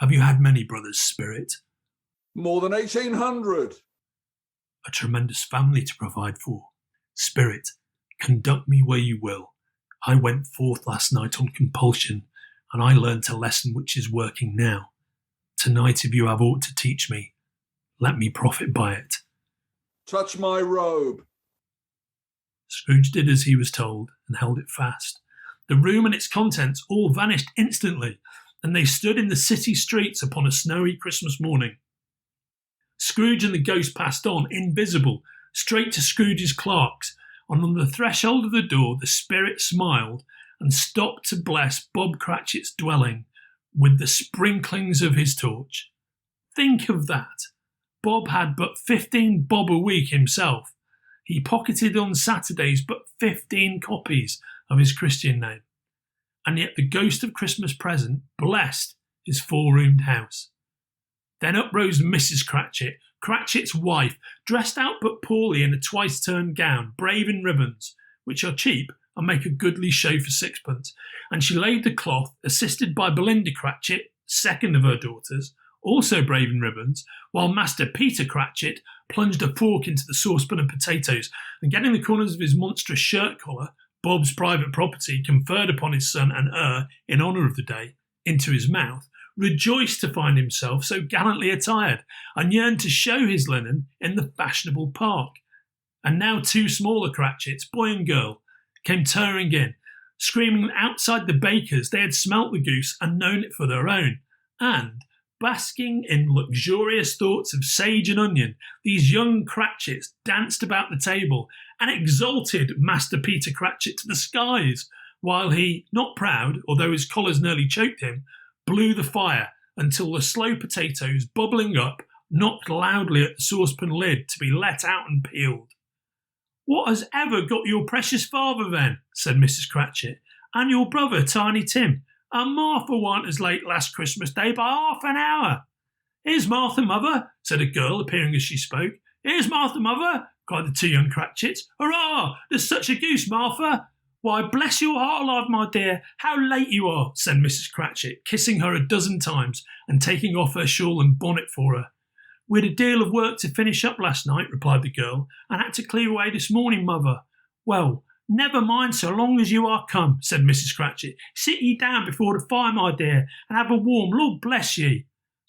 Have you had many brothers, Spirit? More than 1,800. A tremendous family to provide for. Spirit, conduct me where you will. I went forth last night on compulsion, and I learnt a lesson which is working now. Tonight, if you have aught to teach me, let me profit by it. Touch my robe. Scrooge did as he was told and held it fast. The room and its contents all vanished instantly, and they stood in the city streets upon a snowy Christmas morning. Scrooge and the ghost passed on, invisible, straight to Scrooge's clerks, and on the threshold of the door the spirit smiled and stopped to bless Bob Cratchit's dwelling with the sprinklings of his torch. Think of that! Bob had but 15 bob a week himself. He pocketed on Saturdays but 15 copies of his Christian name. And yet the ghost of Christmas present blessed his four-roomed house. Then up rose Mrs. Cratchit, Cratchit's wife, dressed out but poorly in a twice-turned gown, brave in ribbons, which are cheap and make a goodly show for sixpence, and she laid the cloth, assisted by Belinda Cratchit, second of her daughters, also brave in ribbons, while Master Peter Cratchit plunged a fork into the saucepan of potatoes, and getting the corners of his monstrous shirt collar, Bob's private property conferred upon his son and heir in honour of the day, into his mouth, rejoiced to find himself so gallantly attired, and yearned to show his linen in the fashionable park. And now two smaller Cratchits, boy and girl, came tearing in, screaming that outside the baker's they had smelt the goose and known it for their own, and, Basking in luxurious thoughts of sage and onion, these young Cratchits danced about the table and exalted Master Peter Cratchit to the skies, while he, not proud, although his collars nearly choked him, blew the fire until the slow potatoes, bubbling up, knocked loudly at the saucepan lid to be let out and peeled. "What has ever got your precious father, then?" said Mrs. Cratchit, "and your brother, Tiny Tim? And Martha warn't as late last Christmas Day by half an hour." "Here's Martha, mother," said a girl, appearing as she spoke. "Here's Martha, mother," cried the two young Cratchits. "Hurrah! There's such a goose, Martha." "Why, bless your heart alive, my dear, how late you are," said Mrs. Cratchit, kissing her a dozen times and taking off her shawl and bonnet for her. "We had a deal of work to finish up last night," replied the girl, "and had to clear away this morning, mother." "Well, never mind so long as you are come," said Mrs. Cratchit. "Sit ye down before the fire, my dear, and have a warm, Lord bless ye."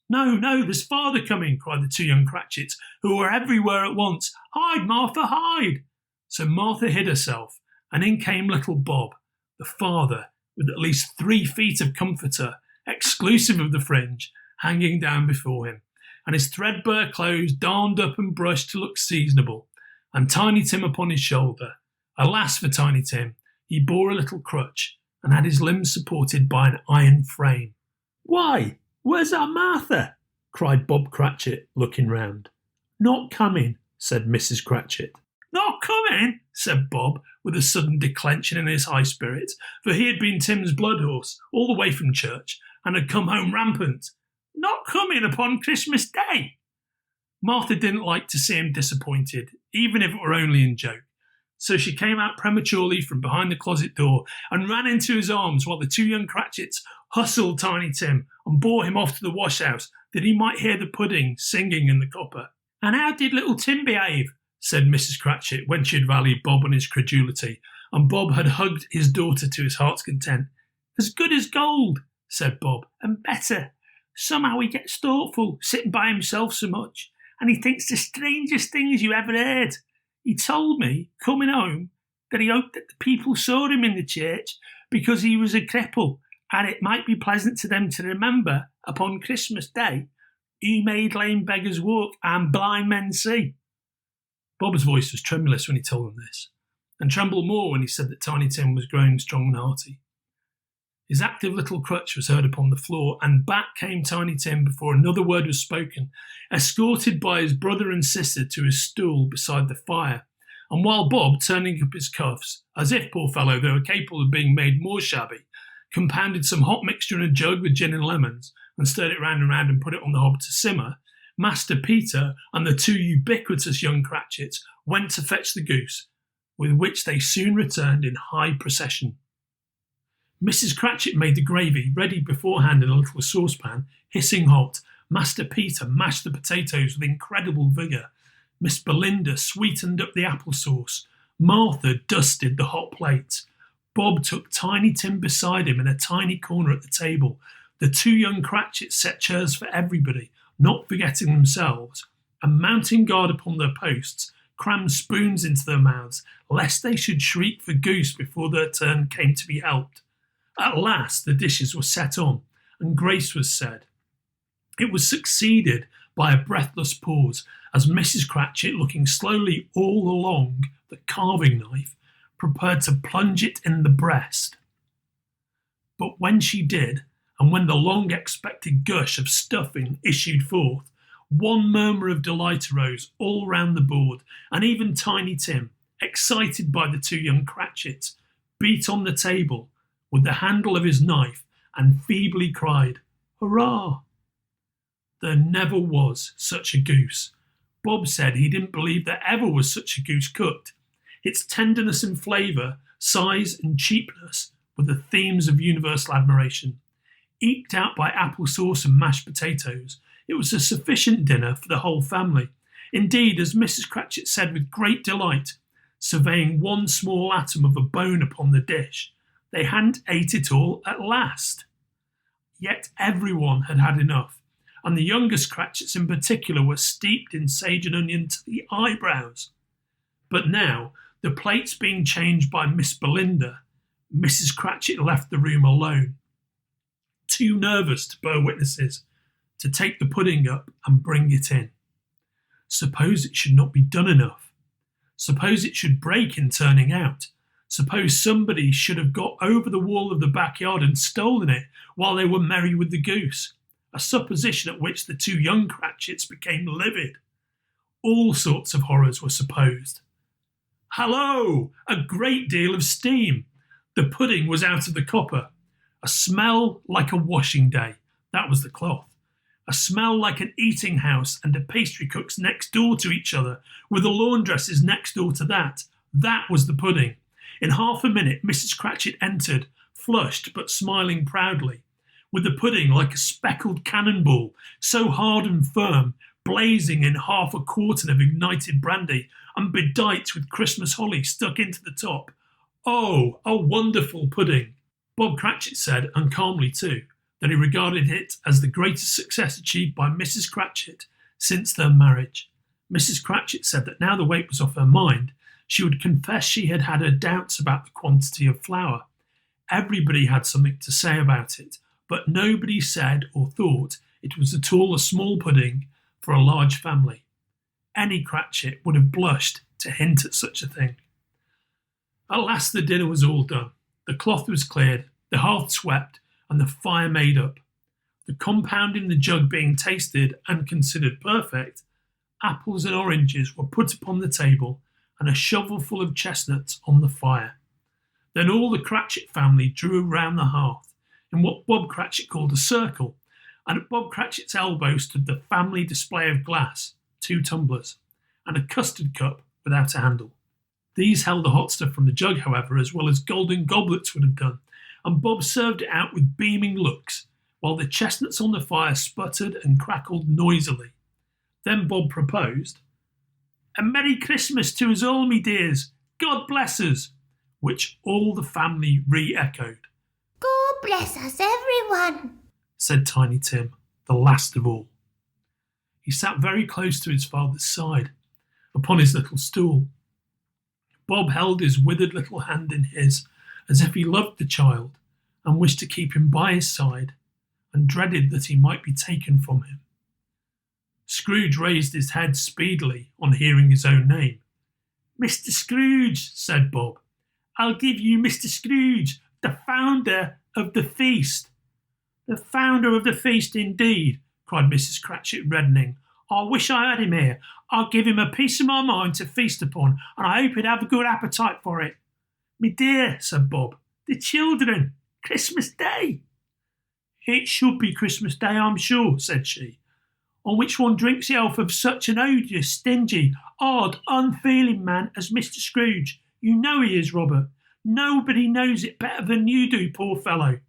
"No, no, there's father coming," cried the two young Cratchits, who were everywhere at once. "Hide, Martha, hide." So Martha hid herself, and in came little Bob, the father, with at least 3 feet of comforter, exclusive of the fringe, hanging down before him, and his threadbare clothes darned up and brushed to look seasonable, and Tiny Tim upon his shoulder. Alas for Tiny Tim, he bore a little crutch, and had his limbs supported by an iron frame. "Why, where's our Martha?" cried Bob Cratchit, looking round. "Not coming," said Mrs. Cratchit. "Not coming?" said Bob, with a sudden declension in his high spirits, for he had been Tim's blood horse all the way from church, and had come home rampant. "Not coming upon Christmas Day?" Martha didn't like to see him disappointed, even if it were only in joke. So she came out prematurely from behind the closet door and ran into his arms while the two young Cratchits hustled Tiny Tim and bore him off to the wash-house that he might hear the pudding singing in the copper. "And how did little Tim behave?" said Mrs. Cratchit when she had rallied Bob on his credulity, and Bob had hugged his daughter to his heart's content. "As good as gold," said Bob, "and better. Somehow he gets thoughtful, sitting by himself so much, and he thinks the strangest things you ever heard. He told me, coming home, that he hoped that the people saw him in the church because he was a cripple, and it might be pleasant to them to remember, upon Christmas Day, he made lame beggars walk and blind men see." Bob's voice was tremulous when he told them this, and trembled more when he said that Tiny Tim was growing strong and hearty. His active little crutch was heard upon the floor, and back came Tiny Tim before another word was spoken, escorted by his brother and sister to his stool beside the fire, and while Bob, turning up his cuffs, as if, poor fellow, they were capable of being made more shabby, compounded some hot mixture in a jug with gin and lemons, and stirred it round and round and put it on the hob to simmer, Master Peter and the two ubiquitous young Cratchits went to fetch the goose, with which they soon returned in high procession. Mrs. Cratchit made the gravy ready beforehand in a little saucepan, hissing hot. Master Peter mashed the potatoes with incredible vigour. Miss Belinda sweetened up the apple sauce. Martha dusted the hot plates. Bob took Tiny Tim beside him in a tiny corner at the table. The two young Cratchits set chairs for everybody, not forgetting themselves, and mounting guard upon their posts, crammed spoons into their mouths, lest they should shriek for goose before their turn came to be helped. At last the dishes were set on, and grace was said. It was succeeded by a breathless pause, as Mrs. Cratchit, looking slowly all along the carving knife, prepared to plunge it in the breast. But when she did, and when the long-expected gush of stuffing issued forth, one murmur of delight arose all round the board, and even Tiny Tim, excited by the two young Cratchits, beat on the table with the handle of his knife and feebly cried, "Hurrah!" There never was such a goose. Bob said he didn't believe there ever was such a goose cooked. Its tenderness and flavour, size and cheapness were the themes of universal admiration. Eked out by apple sauce and mashed potatoes, it was a sufficient dinner for the whole family. Indeed, as Mrs. Cratchit said with great delight, surveying one small atom of a bone upon the dish, they hadn't ate it all at last. Yet everyone had had enough, and the youngest Cratchits in particular were steeped in sage and onion to the eyebrows. But now, the plates being changed by Miss Belinda, Mrs. Cratchit left the room alone, too nervous to bear witnesses, to take the pudding up and bring it in. Suppose it should not be done enough. Suppose it should break in turning out. Suppose somebody should have got over the wall of the backyard and stolen it while they were merry with the goose, a supposition at which the two young Cratchits became livid. All sorts of horrors were supposed. Hallo! A great deal of steam. The pudding was out of the copper. A smell like a washing day. That was the cloth. A smell like an eating house and a pastry cook's next door to each other, with the laundresses next door to that. That was the pudding. In half a minute, Mrs. Cratchit entered, flushed but smiling proudly, with the pudding like a speckled cannonball, so hard and firm, blazing in half a quartern of ignited brandy, and bedight with Christmas holly stuck into the top. Oh, a wonderful pudding! Bob Cratchit said, and calmly too, that he regarded it as the greatest success achieved by Mrs. Cratchit since their marriage. Mrs. Cratchit said that now the weight was off her mind, she would confess she had had her doubts about the quantity of flour. Everybody had something to say about it, but nobody said or thought it was at all a small pudding for a large family. Any Cratchit would have blushed to hint at such a thing. At last the dinner was all done. The cloth was cleared, the hearth swept, and the fire made up. The compound in the jug being tasted and considered perfect, apples and oranges were put upon the table and a shovelful of chestnuts on the fire. Then all the Cratchit family drew round the hearth in what Bob Cratchit called a circle, and at Bob Cratchit's elbow stood the family display of glass, 2 tumblers, and a custard cup without a handle. These held the hot stuff from the jug, however, as well as golden goblets would have done, and Bob served it out with beaming looks, while the chestnuts on the fire sputtered and crackled noisily. Then Bob proposed, "A Merry Christmas to us all, me dears. God bless us," which all the family re-echoed. God bless us, everyone, said Tiny Tim, the last of all. He sat very close to his father's side, upon his little stool. Bob held his withered little hand in his, as if he loved the child and wished to keep him by his side, and dreaded that he might be taken from him. Scrooge raised his head speedily on hearing his own name. "Mr. Scrooge," said Bob. "I'll give you Mr. Scrooge, the founder of the feast." "The founder of the feast, indeed," cried Mrs. Cratchit, reddening. "I wish I had him here. I'd give him a piece of my mind to feast upon, and I hope he'd have a good appetite for it." "Me dear," said Bob, "the children, Christmas Day." "It should be Christmas Day, I'm sure," said she, "on which one drinks the health of such an odious, stingy, odd, unfeeling man as Mr. Scrooge. You know he is, Robert. Nobody knows it better than you do, poor fellow."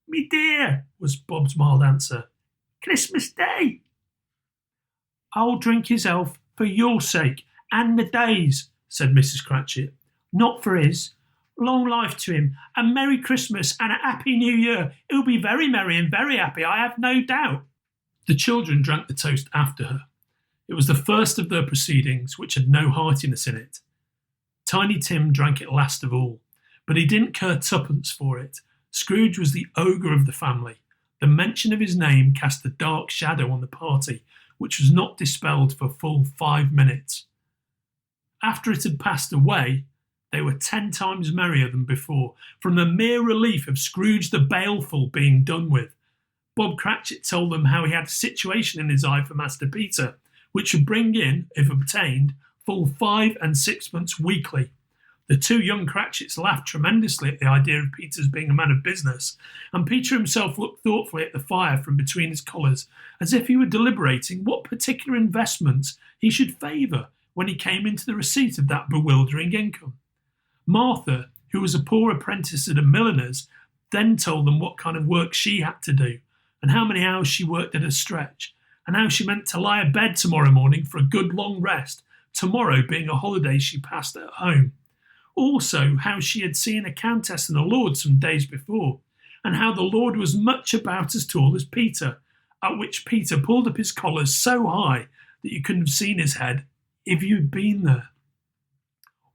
"Me dear," was Bob's mild answer, "Christmas Day." "I'll drink his health for your sake and the day's," said Mrs. Cratchit. "Not for his. Long life to him, a Merry Christmas and a Happy New Year. He'll be very merry and very happy, I have no doubt." The children drank the toast after her. It was the first of their proceedings which had no heartiness in it. Tiny Tim drank it last of all, but he didn't care twopence for it. Scrooge was the ogre of the family. The mention of his name cast a dark shadow on the party, which was not dispelled for full 5 minutes. After it had passed away, they were 10 times merrier than before, from the mere relief of Scrooge the Baleful being done with. Bob Cratchit told them how he had a situation in his eye for Master Peter, which would bring in, if obtained, full 5 and 6pence weekly. The 2 young Cratchits laughed tremendously at the idea of Peter's being a man of business, and Peter himself looked thoughtfully at the fire from between his collars, as if he were deliberating what particular investments he should favour when he came into the receipt of that bewildering income. Martha, who was a poor apprentice at a milliner's, then told them what kind of work she had to do, and how many hours she worked at a stretch, and how she meant to lie abed tomorrow morning for a good long rest, tomorrow being a holiday she passed at home. Also how she had seen a countess and a lord some days before, and how the lord was much about as tall as Peter, at which Peter pulled up his collar so high that you couldn't have seen his head if you'd been there.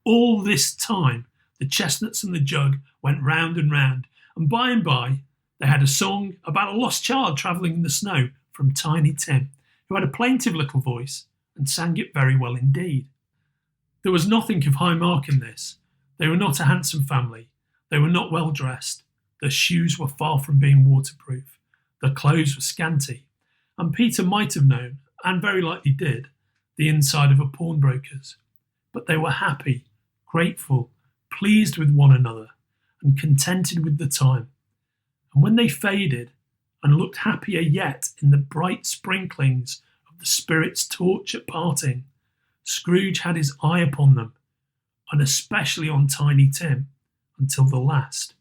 All this time the chestnuts and the jug went round and round, and by they had a song about a lost child travelling in the snow from Tiny Tim, who had a plaintive little voice and sang it very well indeed. There was nothing of high mark in this. They were not a handsome family. They were not well dressed. Their shoes were far from being waterproof. Their clothes were scanty. And Peter might have known, and very likely did, the inside of a pawnbroker's. But they were happy, grateful, pleased with one another, and contented with the time. And when they faded, and looked happier yet in the bright sprinklings of the Spirit's torch at parting, Scrooge had his eye upon them, and especially on Tiny Tim, until the last.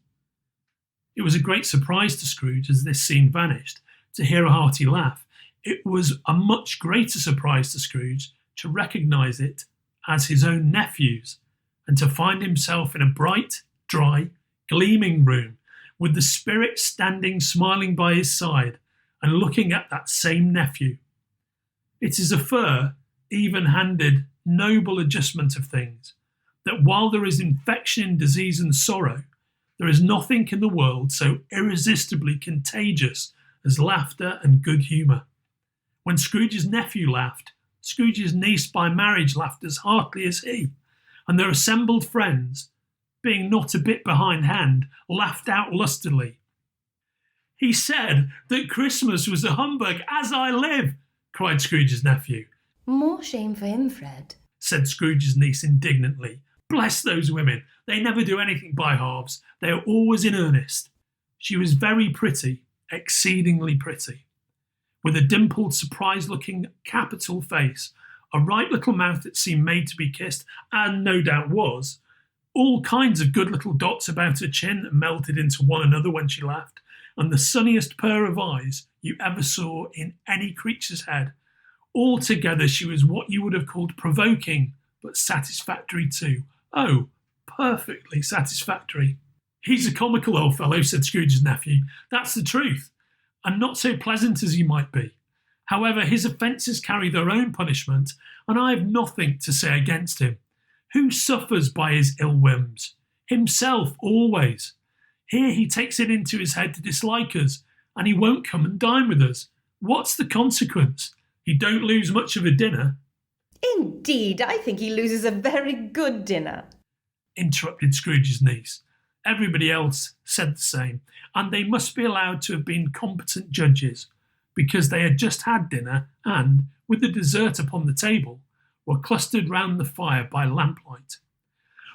It was a great surprise to Scrooge as this scene vanished, to hear a hearty laugh. It was a much greater surprise to Scrooge to recognise it as his own nephew's, and to find himself in a bright, dry, gleaming room, with the Spirit standing smiling by his side and looking at that same nephew. It is a fair, even-handed, noble adjustment of things, that while there is infection, disease and sorrow, there is nothing in the world so irresistibly contagious as laughter and good humour. When Scrooge's nephew laughed, Scrooge's niece by marriage laughed as heartily as he, and their assembled friends, being not a bit behindhand, laughed out lustily. "He said that Christmas was a humbug, as I live," cried Scrooge's nephew. More shame for him, Fred, said Scrooge's niece indignantly. "Bless those women, they never do anything by halves. They are always in earnest." She was very pretty, exceedingly pretty, with a dimpled, surprised-looking, capital face, a right little mouth that seemed made to be kissed, and no doubt was, all kinds of good little dots about her chin that melted into one another when she laughed, and the sunniest pair of eyes you ever saw in any creature's head. Altogether she was what you would have called provoking, but satisfactory too. Oh, perfectly satisfactory. "He's a comical old fellow," said Scrooge's nephew. "That's the truth, and not so pleasant as he might be. However, his offences carry their own punishment, and I have nothing to say against him. Who suffers by his ill whims? Himself, always. Here he takes it into his head to dislike us, and he won't come and dine with us. What's the consequence? He don't lose much of a dinner." Indeed, I think he loses a very good dinner, interrupted Scrooge's niece. Everybody else said the same, and they must be allowed to have been competent judges, because they had just had dinner and, with the dessert upon the table, were clustered round the fire by lamplight.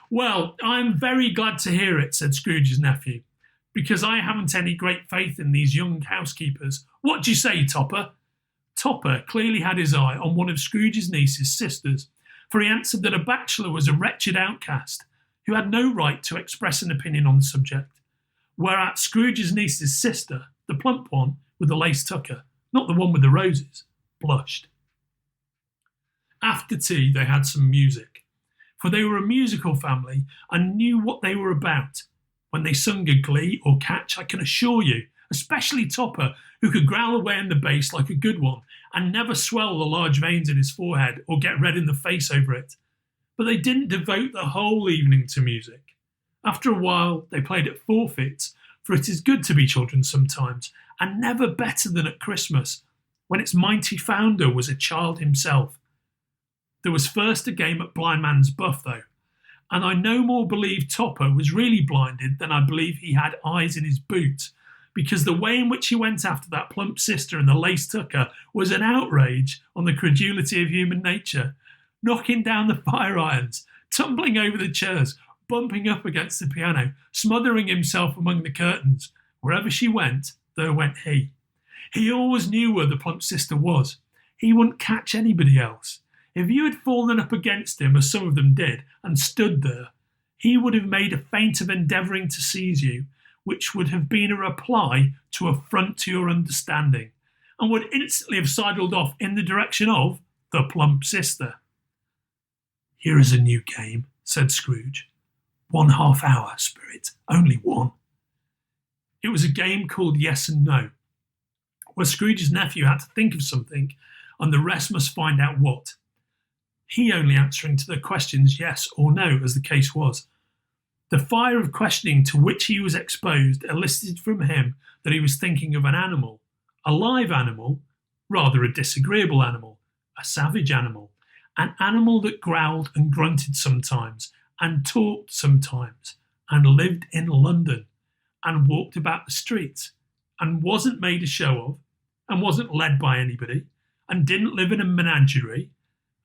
"Well, I'm very glad to hear it," said Scrooge's nephew, "because I haven't any great faith in these young housekeepers. What do you say, Topper?" Topper clearly had his eye on one of Scrooge's niece's sisters, for he answered that a bachelor was a wretched outcast, who had no right to express an opinion on the subject, whereat Scrooge's niece's sister, the plump one with the lace tucker, not the one with the roses, blushed. After tea they had some music, for they were a musical family and knew what they were about. When they sung a glee or catch, I can assure you, especially Topper, who could growl away in the bass like a good one and never swell the large veins in his forehead or get red in the face over it. But they didn't devote the whole evening to music. After a while they played at forfeits, for it is good to be children sometimes, and never better than at Christmas, when its mighty founder was a child himself. There was first a game at Blind Man's Buff, though, and I no more believe Topper was really blinded than I believe he had eyes in his boot, because the way in which he went after that plump sister and the lace tucker was an outrage on the credulity of human nature, knocking down the fire irons, tumbling over the chairs, bumping up against the piano, smothering himself among the curtains. Wherever she went, there went he. He always knew where the plump sister was. He wouldn't catch anybody else. If you had fallen up against him, as some of them did, and stood there, he would have made a feint of endeavouring to seize you, which would have been a reply to affront to your understanding, and would instantly have sidled off in the direction of the plump sister. "Here is a new game," said Scrooge. "1 half-hour, Spirit, only one." It was a game called Yes and No, where Scrooge's nephew had to think of something, and the rest must find out what. He only answering to the questions yes or no, as the case was. The fire of questioning to which he was exposed elicited from him that he was thinking of an animal, a live animal, rather a disagreeable animal, a savage animal, an animal that growled and grunted sometimes, and talked sometimes, and lived in London, and walked about the streets, and wasn't made a show of, and wasn't led by anybody, and didn't live in a menagerie,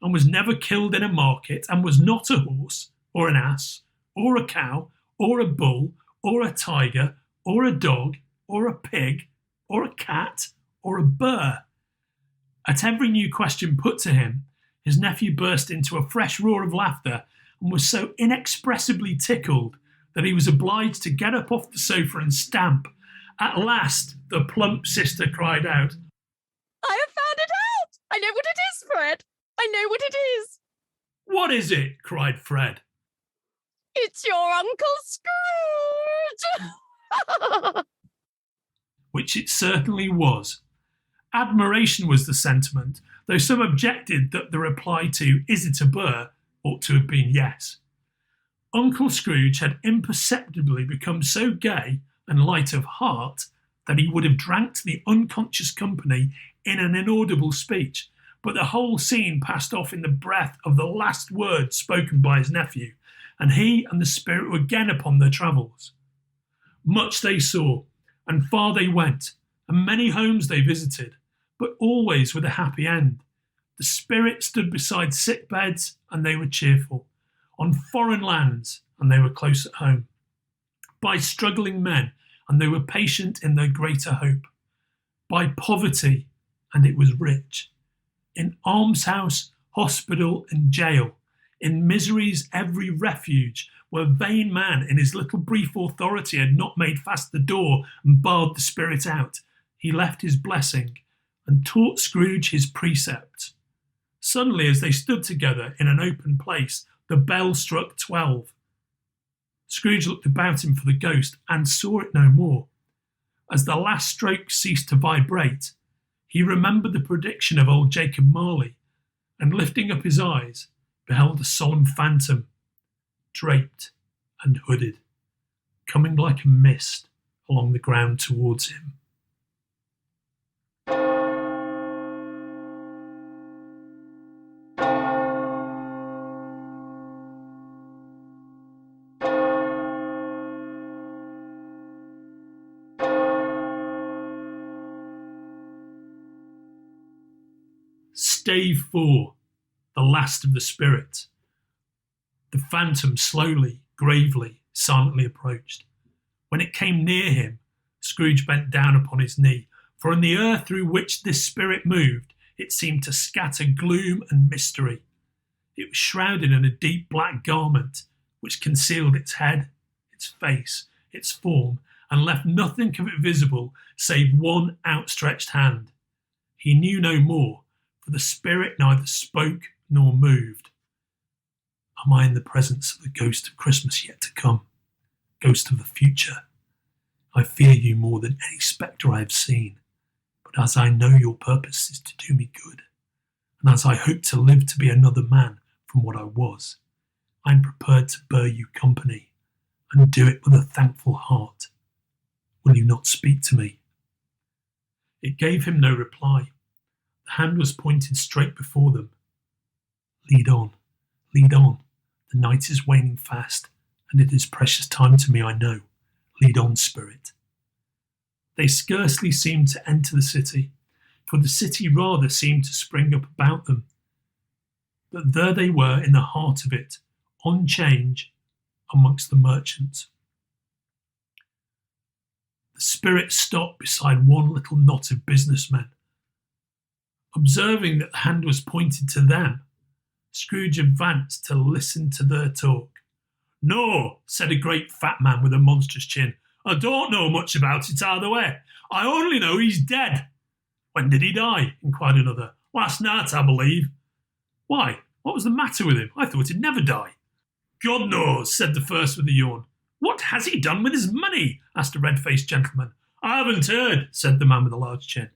and was never killed in a market, and was not a horse, or an ass, or a cow, or a bull, or a tiger, or a dog, or a pig, or a cat, or a burr. At every new question put to him, his nephew burst into a fresh roar of laughter, and was so inexpressibly tickled that he was obliged to get up off the sofa and stamp. At last, the plump sister cried out, I have found it out! I know what it is, Fred! I know what it is! What is it? Cried Fred. It's your Uncle Scrooge! Which it certainly was. Admiration was the sentiment, though some objected that the reply to "Is it a burr?" ought to have been yes. Uncle Scrooge had imperceptibly become so gay and light of heart that he would have drank to the unconscious company in an inaudible speech, but the whole scene passed off in the breath of the last words spoken by his nephew, and he and the spirit were again upon their travels. Much they saw, and far they went, and many homes they visited, but always with a happy end. The spirit stood beside sick beds, and they were cheerful, on foreign lands, and they were close at home, by struggling men, and they were patient in their greater hope, by poverty, and it was rich, in almshouse, hospital, and jail, in misery's every refuge, where vain man in his little brief authority had not made fast the door and barred the spirit out, he left his blessing and taught Scrooge his precepts. Suddenly, as they stood together in an open place, the bell struck 12. Scrooge looked about him for the ghost and saw it no more. As the last stroke ceased to vibrate, he remembered the prediction of old Jacob Marley, and lifting up his eyes, beheld a solemn phantom, draped and hooded, coming like a mist along the ground towards him. Stave 4, the last of the spirits. The phantom slowly, gravely, silently approached. When it came near him, Scrooge bent down upon his knee, for in the earth through which this spirit moved, it seemed to scatter gloom and mystery. It was shrouded in a deep black garment, which concealed its head, its face, its form, and left nothing of it visible save one outstretched hand. He knew no more, for the spirit neither spoke nor moved. Am I in the presence of the ghost of Christmas yet to come? Ghost of the future? I fear you more than any spectre I have seen, but as I know your purpose is to do me good, and as I hope to live to be another man from what I was, I am prepared to bear you company, and do it with a thankful heart. Will you not speak to me? It gave him no reply. The hand was pointed straight before them. Lead on, lead on. The night is waning fast, and it is precious time to me, I know. Lead on, spirit. They scarcely seemed to enter the city, for the city rather seemed to spring up about them. But there they were in the heart of it, on change, amongst the merchants. The spirit stopped beside one little knot of businessmen. Observing that the hand was pointed to them, Scrooge advanced to listen to their talk. No, said a great fat man with a monstrous chin. I don't know much about it either way. I only know he's dead. When did he die? Inquired another. Last night, I believe. Why? What was the matter with him? I thought he'd never die. God knows, said the first with a yawn. What has he done with his money? Asked a red-faced gentleman. I haven't heard, said the man with a large chin.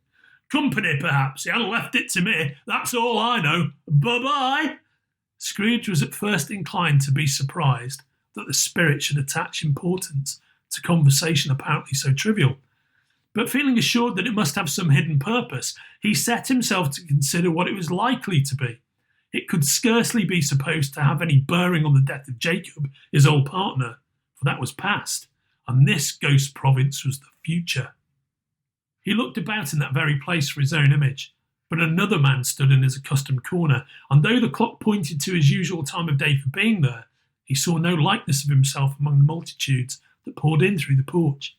Company, perhaps. He hadn't left it to me. That's all I know. Bye-bye. Scrooge was at first inclined to be surprised that the spirit should attach importance to conversation apparently so trivial. But feeling assured that it must have some hidden purpose, he set himself to consider what it was likely to be. It could scarcely be supposed to have any bearing on the death of Jacob, his old partner, for that was past, and this ghost province was the future. He looked about in that very place for his own image, but another man stood in his accustomed corner, and though the clock pointed to his usual time of day for being there, he saw no likeness of himself among the multitudes that poured in through the porch.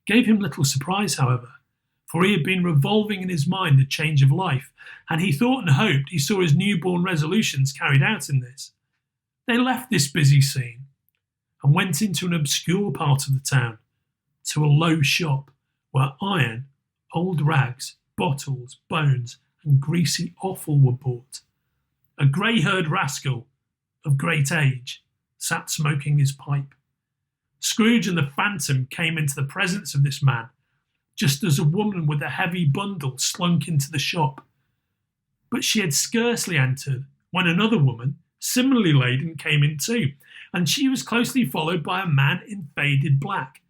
It gave him little surprise, however, for he had been revolving in his mind the change of life, and he thought and hoped he saw his newborn resolutions carried out in this. They left this busy scene and went into an obscure part of the town, to a low shop where iron, old rags, bottles, bones, and greasy offal were bought. A grey-haired rascal of great age sat smoking his pipe. Scrooge and the Phantom came into the presence of this man, just as a woman with a heavy bundle slunk into the shop. But she had scarcely entered when another woman, similarly laden, came in too, and she was closely followed by a man in faded black.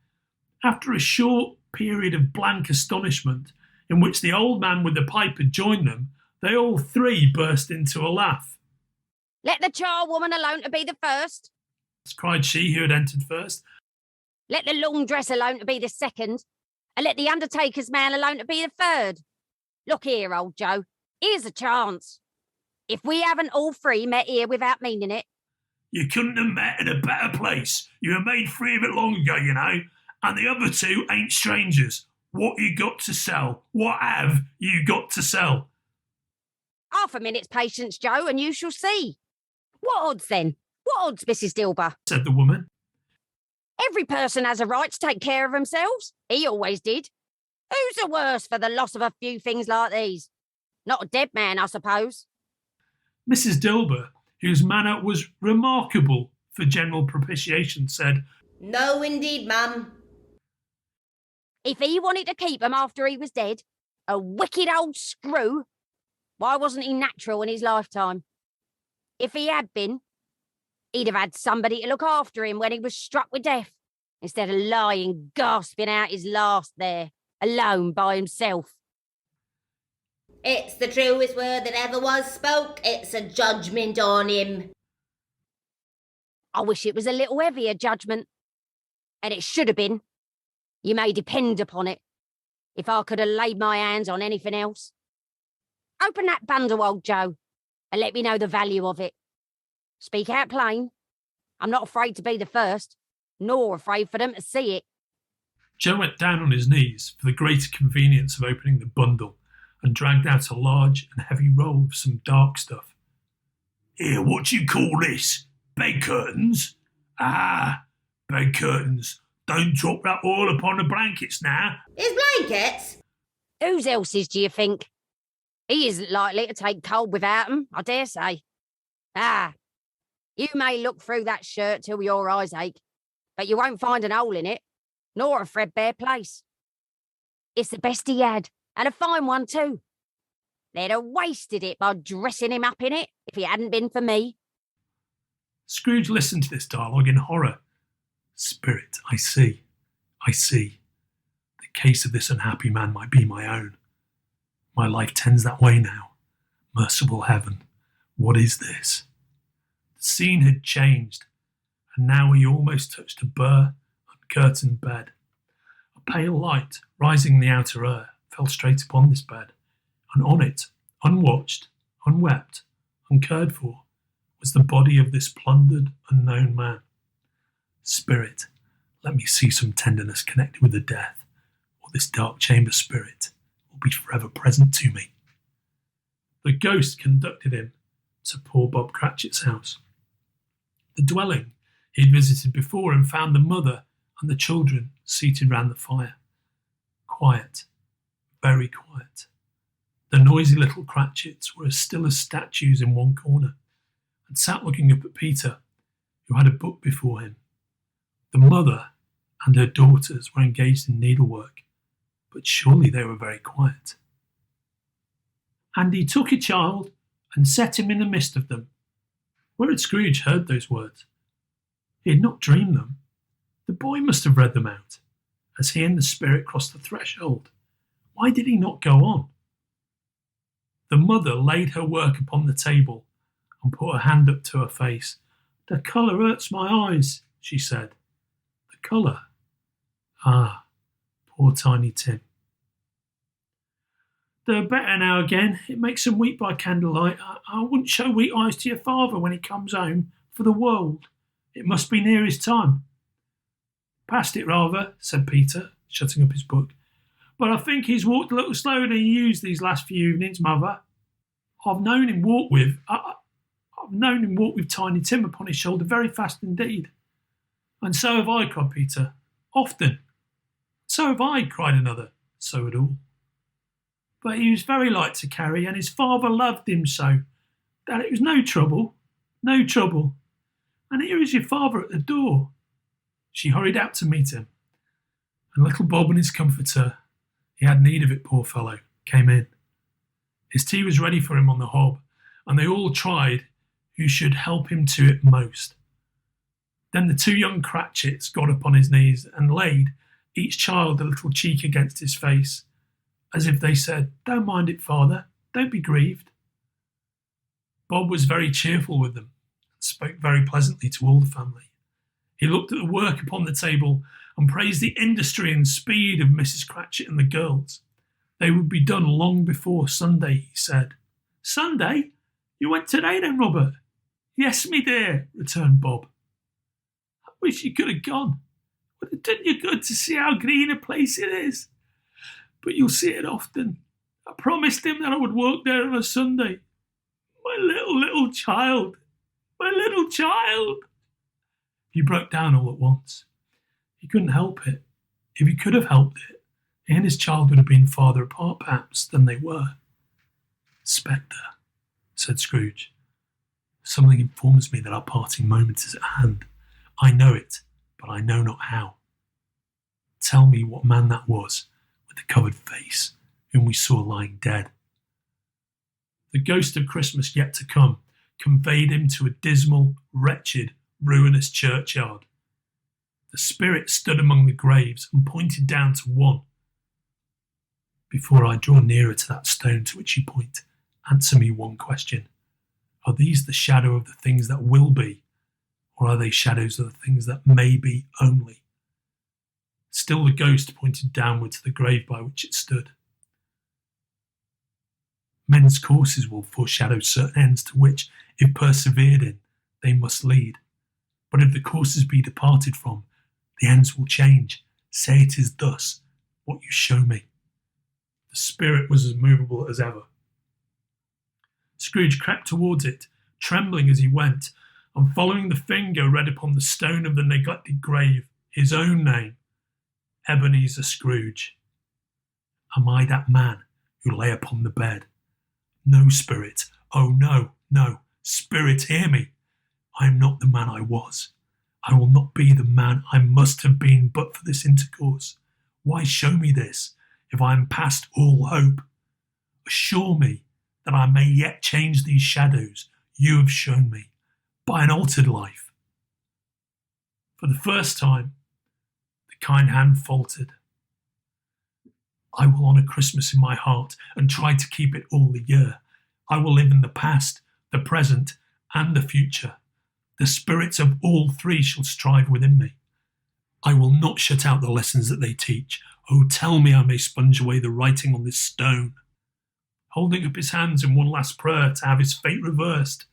After a short period of blank astonishment, in which the old man with the pipe had joined them, they all three burst into a laugh. Let the charwoman alone to be the first. Cried she who had entered first. Let the laundress alone to be the second. And let the undertaker's man alone to be the third. Look here, old Joe, here's a chance. If we haven't all three met here without meaning it. You couldn't have met in a better place. You were made free of it long ago, you know, and the other two ain't strangers. What you got to sell? What have you got to sell? Half a minute's patience, Joe, and you shall see. What odds, then? What odds, Mrs. Dilber? Said the woman. Every person has a right to take care of themselves. He always did. Who's the worse for the loss of a few things like these? Not a dead man, I suppose. Mrs. Dilber, whose manner was remarkable for general propitiation, said, No, indeed, ma'am. If he wanted to keep him after he was dead, a wicked old screw, why wasn't he natural in his lifetime? If he had been, he'd have had somebody to look after him when he was struck with death, instead of lying, gasping out his last there, alone by himself. It's the truest word that ever was spoke. It's a judgment on him. I wish it was a little heavier judgment. And it should have been. You may depend upon it, if I could have laid my hands on anything else. Open that bundle, old Joe, and let me know the value of it. Speak out plain. I'm not afraid to be the first, nor afraid for them to see it. Joe went down on his knees for the greater convenience of opening the bundle and dragged out a large and heavy roll of some dark stuff. Here, what do you call this? Bed curtains? Ah, bed curtains. Don't drop that all upon the blankets now. His blankets? Whose else's, do you think? He isn't likely to take cold without 'em, I dare say. Ah, you may look through that shirt till your eyes ache, but you won't find an hole in it, nor a threadbare place. It's the best he had, and a fine one too. They'd have wasted it by dressing him up in it if it hadn't been for me. Scrooge listened to this dialogue in horror. Spirit, I see. The case of this unhappy man might be my own. My life tends that way now. Merciful heaven, what is this? The scene had changed, and now he almost touched a bare, uncurtained bed. A pale light, rising in the outer air, fell straight upon this bed, and on it, unwatched, unwept, uncared for, was the body of this plundered, unknown man. Spirit, let me see some tenderness connected with the death, or this dark chamber spirit will be forever present to me. The ghost conducted him to poor Bob Cratchit's house. The dwelling he had visited before and found the mother and the children seated round the fire. Quiet, very quiet. The noisy little Cratchits were as still as statues in one corner, and sat looking up at Peter, who had a book before him. The mother and her daughters were engaged in needlework, but surely they were very quiet. And he took a child and set him in the midst of them. Where had Scrooge heard those words? He had not dreamed them. The boy must have read them out. as he and the spirit crossed the threshold. Why did he not go on? The mother laid her work upon the table and put her hand up to her face. "The colour hurts my eyes," she said. "The colour? Ah, poor Tiny Tim." "They're better now again. It makes them weep by candlelight. I wouldn't show weak eyes to your father when he comes home for the world. It must be near his time." "Past it, rather," said Peter, shutting up his book. "But I think he's walked a little slower than he used these last few evenings, Mother. I've known him walk with Tiny Tim upon his shoulder very fast indeed." "And so have I," cried Peter. "Often." "So have I," cried another. So had all. "But he was very light to carry, and his father loved him so that it was no trouble. And here is your father at the door." She hurried out to meet him, and little Bob and his comforter, he had need of it, poor fellow, came in. His tea was ready for him on the hob, and they all tried who should help him to it most. Then the two young Cratchits got up on his knees and laid, each child a little cheek against his face, as if they said, "Don't mind it, father, don't be grieved." Bob was very cheerful with them, and spoke very pleasantly to all the family. He looked at the work upon the table and praised the industry and speed of Mrs. Cratchit and the girls. They would be done long before Sunday, he said. "Sunday? You went today then, Robert?" "Yes, me dear," returned Bob. "I wish you could have gone. Would have done you good to see how green a place it is. But you'll see it often. I promised him that I would walk there on a Sunday. My little child, my little child." He broke down all at once. He couldn't help it. If he could have helped it, he and his child would have been farther apart, perhaps, than they were. "Spectre," said Scrooge. "Something informs me that our parting moment is at hand. I know it, but I know not how. Tell me what man that was, with the covered face, whom we saw lying dead." The ghost of Christmas yet to come conveyed him to a dismal, wretched, ruinous churchyard. The spirit stood among the graves and pointed down to one. "Before I draw nearer to that stone to which you point, answer me one question. Are these the shadow of the things that will be, or are they shadows of the things that may be only?" Still the ghost pointed downward to the grave by which it stood. "Men's courses will foreshadow certain ends to which, if persevered in, they must lead. But if the courses be departed from, the ends will change. Say it is thus, what you show me." The spirit was as movable as ever. Scrooge crept towards it, trembling as he went, and following the finger read upon the stone of the neglected grave his own name, Ebenezer Scrooge. "Am I that man who lay upon the bed? No, spirit, oh no, spirit, hear me. I am not the man I was. I will not be the man I must have been but for this intercourse. Why show me this, if I am past all hope? Assure me that I may yet change these shadows you have shown me, by an altered life." For the first time, the kind hand faltered. "I will honour Christmas in my heart and try to keep it all the year. I will live in the past, the present, and the future. The spirits of all three shall strive within me. I will not shut out the lessons that they teach. Oh, tell me I may sponge away the writing on this stone." Holding up his hands in one last prayer to have his fate reversed,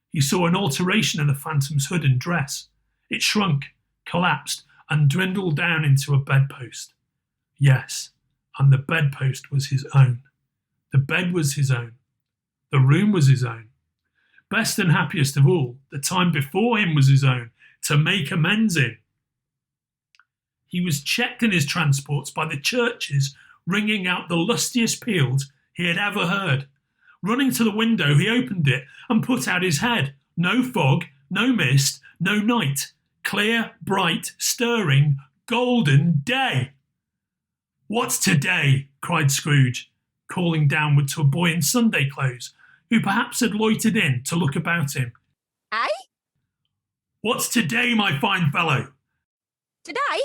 he saw an alteration in the phantom's hood and dress. It shrunk, collapsed, and dwindled down into a bedpost. Yes, and the bedpost was his own. The bed was his own. The room was his own. Best and happiest of all, the time before him was his own, to make amends in. He was checked in his transports by the churches ringing out the lustiest peals he had ever heard. Running to the window, he opened it and put out his head. No fog, no mist, no night. Clear, bright, stirring, golden day. "What's today?" cried Scrooge, calling downward to a boy in Sunday clothes, who perhaps had loitered in to look about him. Eh? "What's today, my fine fellow?" Today?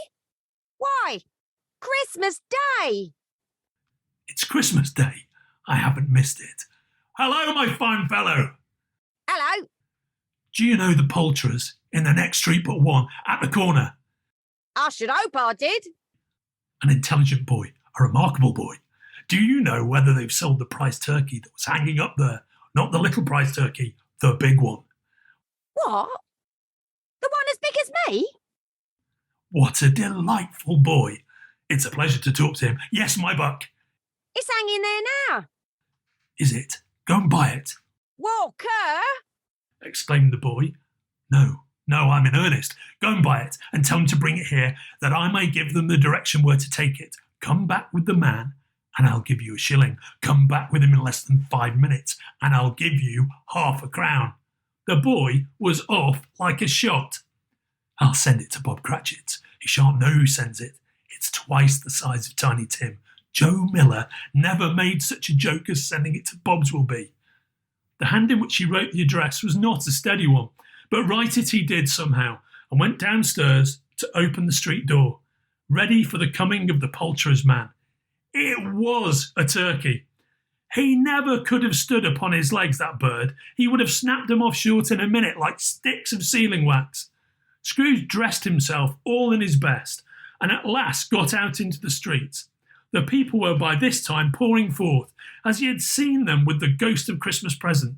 Why? Christmas Day! It's Christmas Day. I haven't missed it. Hello, my fine fellow. Hello. Do you know the poulterers in the next street but one at the corner? I should hope I did. An intelligent boy, a remarkable boy. Do you know whether they've sold the prize turkey that was hanging up there? Not the little prize turkey, the big one. What? The one as big as me? What a delightful boy. It's a pleasure to talk to him. Yes, my buck. It's hanging there now. Is it? Go and buy it. Walker! Exclaimed the boy. No, I'm in earnest. Go and buy it and tell him to bring it here that I may give them the direction where to take it. Come back with the man and I'll give you a shilling. Come back with him in less than 5 minutes and I'll give you half a crown. The boy was off like a shot. I'll send it to Bob Cratchit's. He shan't know who sends it. It's twice the size of Tiny Tim. Joe Miller never made such a joke as sending it to Bob's will be. The hand in which he wrote the address was not a steady one, but write it he did somehow, and went downstairs to open the street door, ready for the coming of the poulterer's man. It was a turkey. He never could have stood upon his legs, that bird. He would have snapped them off short in a minute like sticks of sealing wax. Scrooge dressed himself all in his best, and at last got out into the streets. The people were by this time pouring forth, as he had seen them with the ghost of Christmas present,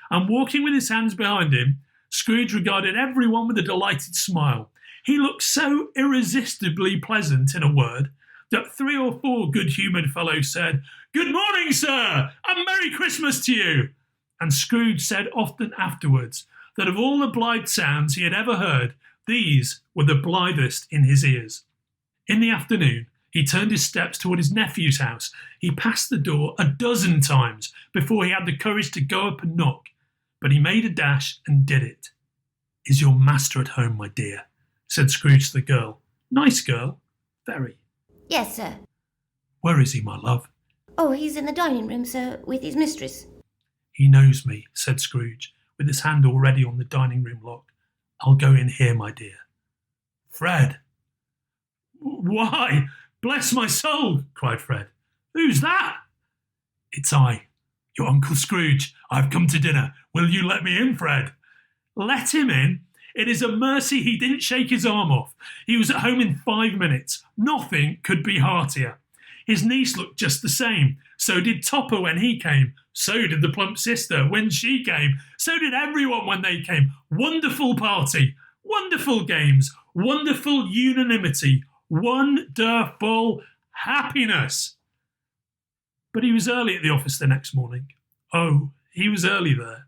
and walking with his hands behind him, Scrooge regarded everyone with a delighted smile. He looked so irresistibly pleasant, in a word, that 3 or 4 good-humoured fellows said, "Good morning, sir, and Merry Christmas to you." And Scrooge said often afterwards that of all the blithe sounds he had ever heard, these were the blithest in his ears. In the afternoon, he turned his steps toward his nephew's house. He passed the door a dozen times before he had the courage to go up and knock, but he made a dash and did it. "Is your master at home, my dear?" said Scrooge to the girl. "Nice girl, very." Yes, sir. "Where is he, my love?" Oh, he's in the dining room, sir, with his mistress. "He knows me," said Scrooge, with his hand already on the dining room lock. "I'll go in here, my dear." "Fred!" "Why, bless my soul!" cried Fred. "Who's that?" "It's I, your Uncle Scrooge. I've come to dinner. Will you let me in, Fred?" "Let him in? It is a mercy he didn't shake his arm off. He was at home in 5 minutes. Nothing could be heartier. His niece looked just the same. So did Topper when he came. So did the plump sister when she came. So did everyone when they came. Wonderful party. Wonderful games. Wonderful unanimity. Wonderful happiness." But he was early at the office the next morning. Oh, he was early there.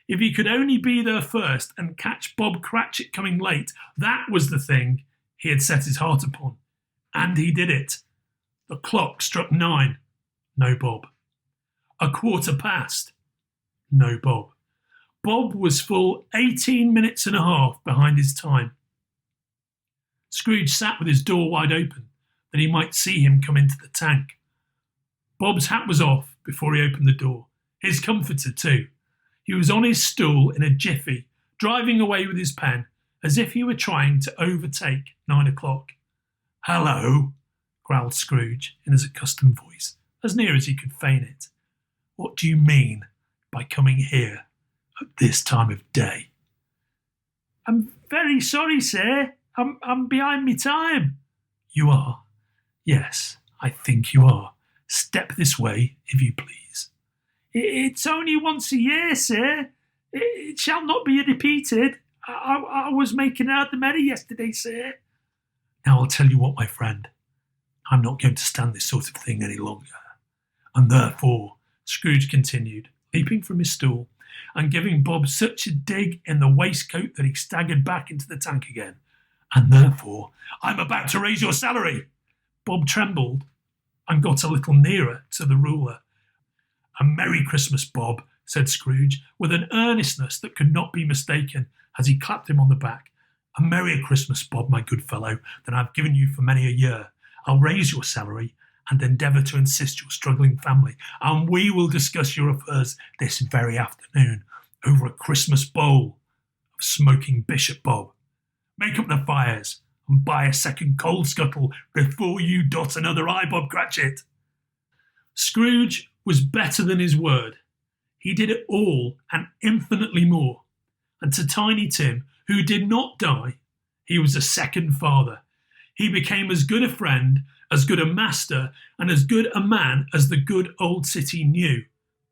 If he could only be there first and catch Bob Cratchit coming late, that was the thing he had set his heart upon. And he did it. The clock struck 9. No Bob. 1:15. No Bob. Bob was full 18 minutes and a half behind his time. Scrooge sat with his door wide open, that he might see him come into the tank. Bob's hat was off before he opened the door. His comforter, too. He was on his stool in a jiffy, driving away with his pen, as if he were trying to overtake 9 o'clock. "Hello," growled Scrooge in his accustomed voice, as near as he could feign it. "What do you mean by coming here at this time of day?" "I'm very sorry, sir. I'm behind me time." "You are? Yes, I think you are. Step this way, if you please." "It's only once a year, sir. It shall not be repeated. I was making out the merry yesterday, sir." "Now I'll tell you what, my friend. I'm not going to stand this sort of thing any longer. And therefore," Scrooge continued, leaping from his stool and giving Bob such a dig in the waistcoat that he staggered back into the tank again, "and therefore I'm about to raise your salary." Bob trembled and got a little nearer to the ruler. "A Merry Christmas, Bob," said Scrooge, with an earnestness that could not be mistaken, as he clapped him on the back. "A merrier Christmas, Bob, my good fellow, than I've given you for many a year. I'll raise your salary and endeavour to assist your struggling family, and we will discuss your affairs this very afternoon over a Christmas bowl of smoking Bishop Bob. Make up the fires. and buy a second coal scuttle before you dot another I, Bob Cratchit. Scrooge was better than his word. He did it all and infinitely more. And to Tiny Tim, who did not die, he was a second father. He became as good a friend, as good a master, and as good a man as the good old city knew,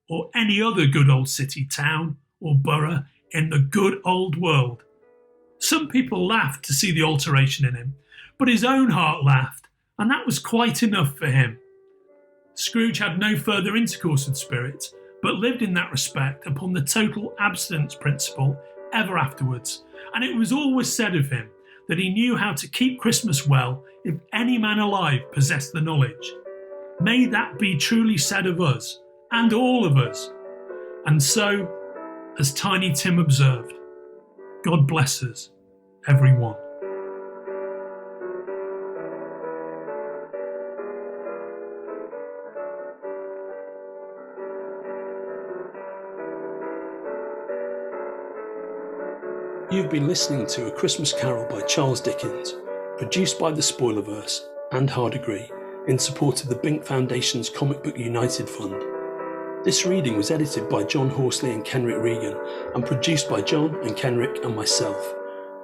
or any other good old city, town, or borough in the good old world. Some people laughed to see the alteration in him, but his own heart laughed, and that was quite enough for him. Scrooge had no further intercourse with spirits, but lived in that respect upon the total abstinence principle ever afterwards, and it was always said of him that he knew how to keep Christmas well if any man alive possessed the knowledge. May that be truly said of us, and all of us. And so, as Tiny Tim observed, God bless us, everyone. You've been listening to A Christmas Carol by Charles Dickens, produced by the Spoilerverse and Hard Agree in support of the Binc Foundation's Comic Book United Fund. This reading was edited by John Horsley and Kenrick Regan and produced by John and Kenrick and myself.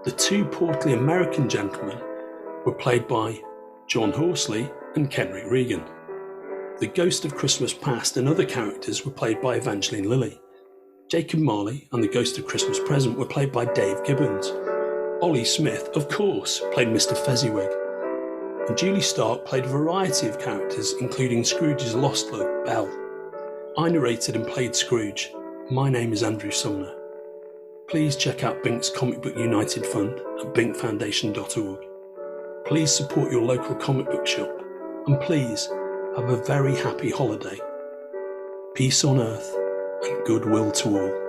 The two portly American gentlemen were played by John Horsley and Kenrick Regan. The Ghost of Christmas Past and other characters were played by Evangeline Lilly. Jacob Marley and the Ghost of Christmas Present were played by Dave Gibbons. Olly Smith, of course, played Mr. Fezziwig. And Julie Stark played a variety of characters, including Scrooge's lost love, Belle. I narrated and played Scrooge. My name is Andrew Sumner. Please check out Binc's Comic Book United Fund at bincfoundation.org. Please support your local comic book shop, and please have a very happy holiday. Peace on earth and goodwill to all.